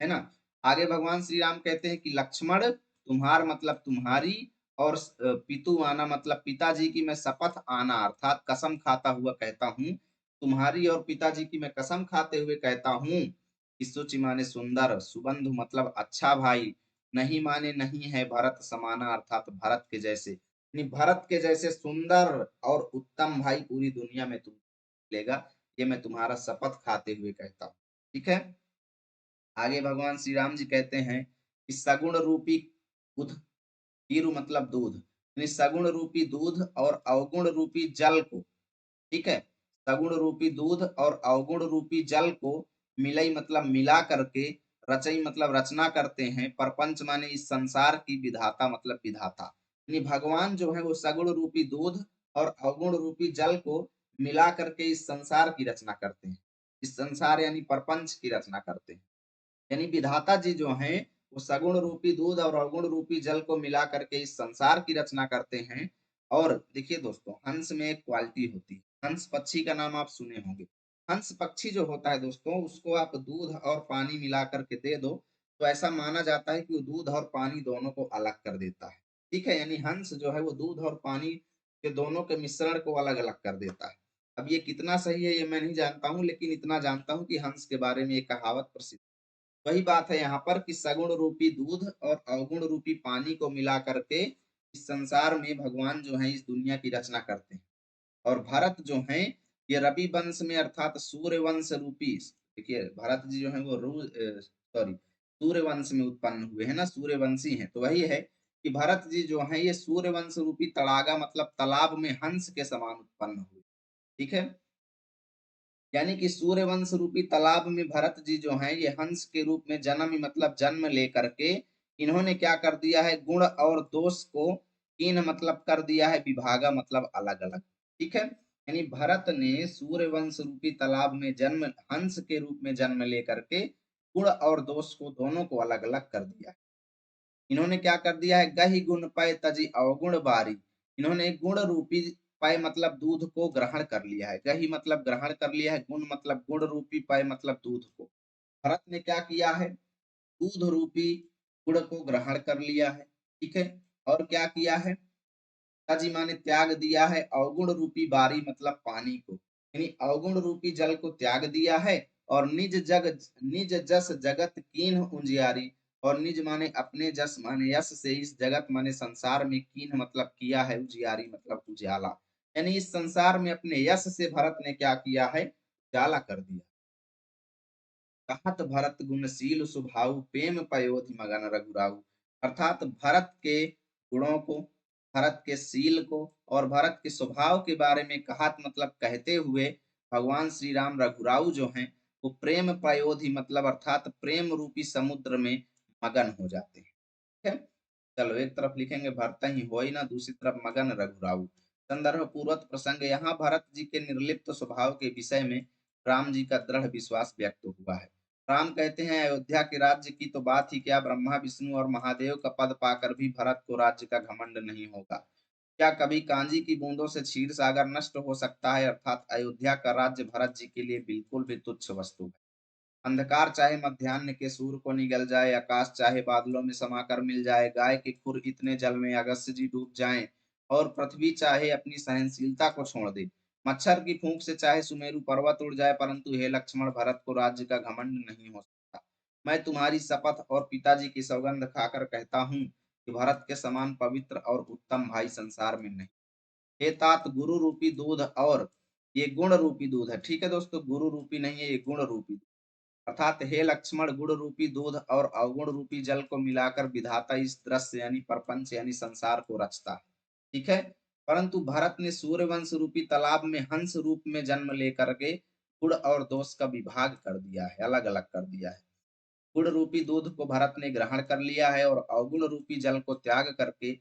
है ना। आगे भगवान श्री राम कहते हैं कि लक्ष्मण तुम्हार मतलब तुम्हारी और पितु आना मतलब पिताजी की मैं शपथ आना अर्थात कसम खाता हुआ कहता हूँ, तुम्हारी और पिताजी की मैं कसम खाते हुए कहता हूँ कि सुचि माने सुंदर, सुबंधु मतलब अच्छा भाई, नहीं माने नहीं है भरत समाना अर्थात भरत के जैसे, यानी भरत के जैसे सुंदर और उत्तम भाई पूरी दुनिया में तुम मिलेगा, ये मैं तुम्हारा शपथ खाते हुए कहता हूँ, ठीक है। आगे भगवान श्री राम जी कहते हैं कि सगुण रूपी दूध, हीरु मतलब दूध, यानी सगुण रूपी दूध और अवगुण रूपी जल को, ठीक है, सगुण रूपी दूध और अवगुण रूपी जल को मिलई मतलब मिला करके, रचई मतलब रचना करते हैं, परपंच माने इस संसार की विधाता मतलब विधाता, यानी भगवान जो है वो सगुण रूपी दूध और अवगुण रूपी जल को मिला करके इस संसार की रचना करते हैं, इस संसार यानी परपंच की रचना करते हैं, यानी विधाता जी जो हैं वो सगुण रूपी दूध और अवगुण रूपी जल को मिला करके इस संसार की रचना करते हैं। और देखिए दोस्तों हंस में एक क्वालिटी होती है, हंस पक्षी का नाम आप सुने होंगे, हंस पक्षी जो होता है दोस्तों उसको आप दूध और पानी मिला करके दे दो तो ऐसा माना जाता है कि वो दूध और पानी दोनों को अलग कर देता है, ठीक है, यानी हंस जो है वो दूध और पानी के दोनों के मिश्रण को अलग अलग कर देता है। अब ये कितना सही है ये मैं नहीं जानता हूँ, लेकिन इतना जानता हूँ कि हंस के बारे में एक कहावत प्रसिद्ध, वही बात है यहाँ पर कि सगुण रूपी दूध और अवगुण रूपी पानी को मिला करके इस संसार में भगवान जो है इस दुनिया की रचना करते हैं। और भरत जो है ये रवि वंश में अर्थात सूर्य वंश रूपी, देखिए भरत जी जो है वो सॉरी सूर्य वंश में उत्पन्न हुए हैं ना, सूर्यवंशी हैं, तो वही है कि भरत जी जो है ये सूर्य वंश रूपी तड़ागा मतलब तालाब में हंस के समान उत्पन्न हुए, ठीक है, यानी कि सूर्यवंश रूपी तालाब में भरत जी जो हैं ये हंस के रूप में जन्म मतलब जन्म लेकर के इन्होंने क्या कर दिया है, गुण और दोष को इन मतलब कर दिया है विभागा मतलब अलग अलग, ठीक है, यानी भरत ने सूर्यवंश रूपी तालाब में जन्म हंस के रूप में जन्म लेकर के गुण और दोष को दोनों को अलग अलग कर दिया है। इन्होंने क्या कर दिया है, गहि गुण पय तजी अवगुण बारी, इन्होंने गुण रूपी पय मतलब दूध को ग्रहण कर लिया है, गहि मतलब ग्रहण कर लिया है, गुण मतलब गुण रूपी पय मतलब दूध को, भरत ने क्या किया है, दूध रूपी गुण को ग्रहण कर लिया है, ठीक है, और क्या किया है, तजी माने त्याग दिया है अवगुण रूपी बारी मतलब पानी को, यानी अवगुण रूपी जल को त्याग दिया है, और निज जस जगत कीन उजियारी, और निज माने अपने जस माने यश से इस जगत माने संसार में कीन मतलब किया है, उजियारी मतलब उजाला, यानी इस संसार में अपने यश से भरत ने क्या किया है, उजाला कर दिया। कहत भरत गुणशील स्वभाव प्रेम पयोधि मगन रघुराऊ, अर्थात भरत के गुणों को, भरत के शील को और भरत के स्वभाव के बारे में कहा, मतलब कहते हुए भगवान श्री राम रघुराऊ जो हैं वो प्रेम पयोधि मतलब अर्थात प्रेम रूपी समुद्र में मगन हो जाते हैं। ठीक है, चलो एक तरफ लिखेंगे भरत ही होई ना, दूसरी तरफ मगन रघुराऊ। संदर्भ पूर्वक प्रसंग, यहाँ भरत जी के निर्लिप्त स्वभाव के विषय में राम जी का दृढ़ विश्वास व्यक्त हुआ है। राम कहते हैं, अयोध्या के राज्य की तो बात ही क्या, ब्रह्मा विष्णु और महादेव का पद पाकर भी भरत को राज्य का घमंड नहीं होगा। क्या कभी कांजी की बूंदों से क्षीर सागर नष्ट हो सकता है, अर्थात अयोध्या का राज्य भरत जी के लिए बिल्कुल भी तुच्छ वस्तु है। अंधकार चाहे मध्याह्न के सूर्य को निगल जाए, आकाश चाहे बादलों में समाकर मिल जाए, गाय के खुर इतने जल में अगस्त्य जी डूब जाएं, और पृथ्वी चाहे अपनी सहनशीलता को छोड़ दे, मच्छर की फूंक से चाहे सुमेरु पर्वत उड़ जाए, परंतु हे लक्ष्मण, भरत को राज्य का घमंड नहीं हो सकता। मैं तुम्हारी शपथ और पिताजी की सौगंध खाकर कहता हूँ कि भरत के समान पवित्र और उत्तम भाई संसार में नहीं। हे तात, गुरु रूपी दूध और ये गुण रूपी दूध है। ठीक है दोस्तों, गुरु रूपी नहीं है, ये गुण रूपी, अर्थात हे लक्ष्मण, गुण रूपी दूध और अवगुण रूपी जल को मिलाकर विधाता इस दृश्य यानी प्रपंच यानी संसार को रचता है। ठीक है, परंतु भरत ने सूर्यवंश रूपी तालाब में हंस रूप में जन्म लेकर के गुण और दोष का विभाग कर दिया है, अलग अलग कर दिया है। गुण रूपी दूध को भरत ने ग्रहण कर लिया है और अवगुण रूपी जल को त्याग करके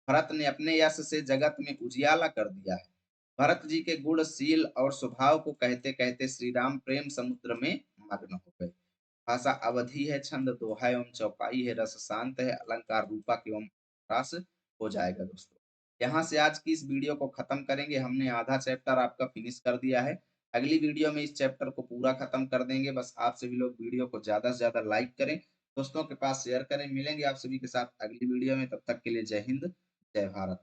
भरत ने अपने यश से जगत में उजियाला कर दिया है। भरत जी के गुण, शील और स्वभाव को कहते कहते श्री राम प्रेम समुद्र में मग्न हो गए। भाषा अवधि है, छंद दोहा एवं चौपाई है, रस शांत है, अलंकार रूपक एवं रस हो जाएगा दोस्तों। यहाँ से आज की इस वीडियो को खत्म करेंगे। हमने आधा चैप्टर आपका फिनिश कर दिया है। अगली वीडियो में इस चैप्टर को पूरा खत्म कर देंगे। बस आप सभी लोग वीडियो को ज्यादा से ज्यादा लाइक करें, दोस्तों के पास शेयर करें। मिलेंगे आप सभी के साथ अगली वीडियो में, तब तक के लिए जय हिंद, जय भारत।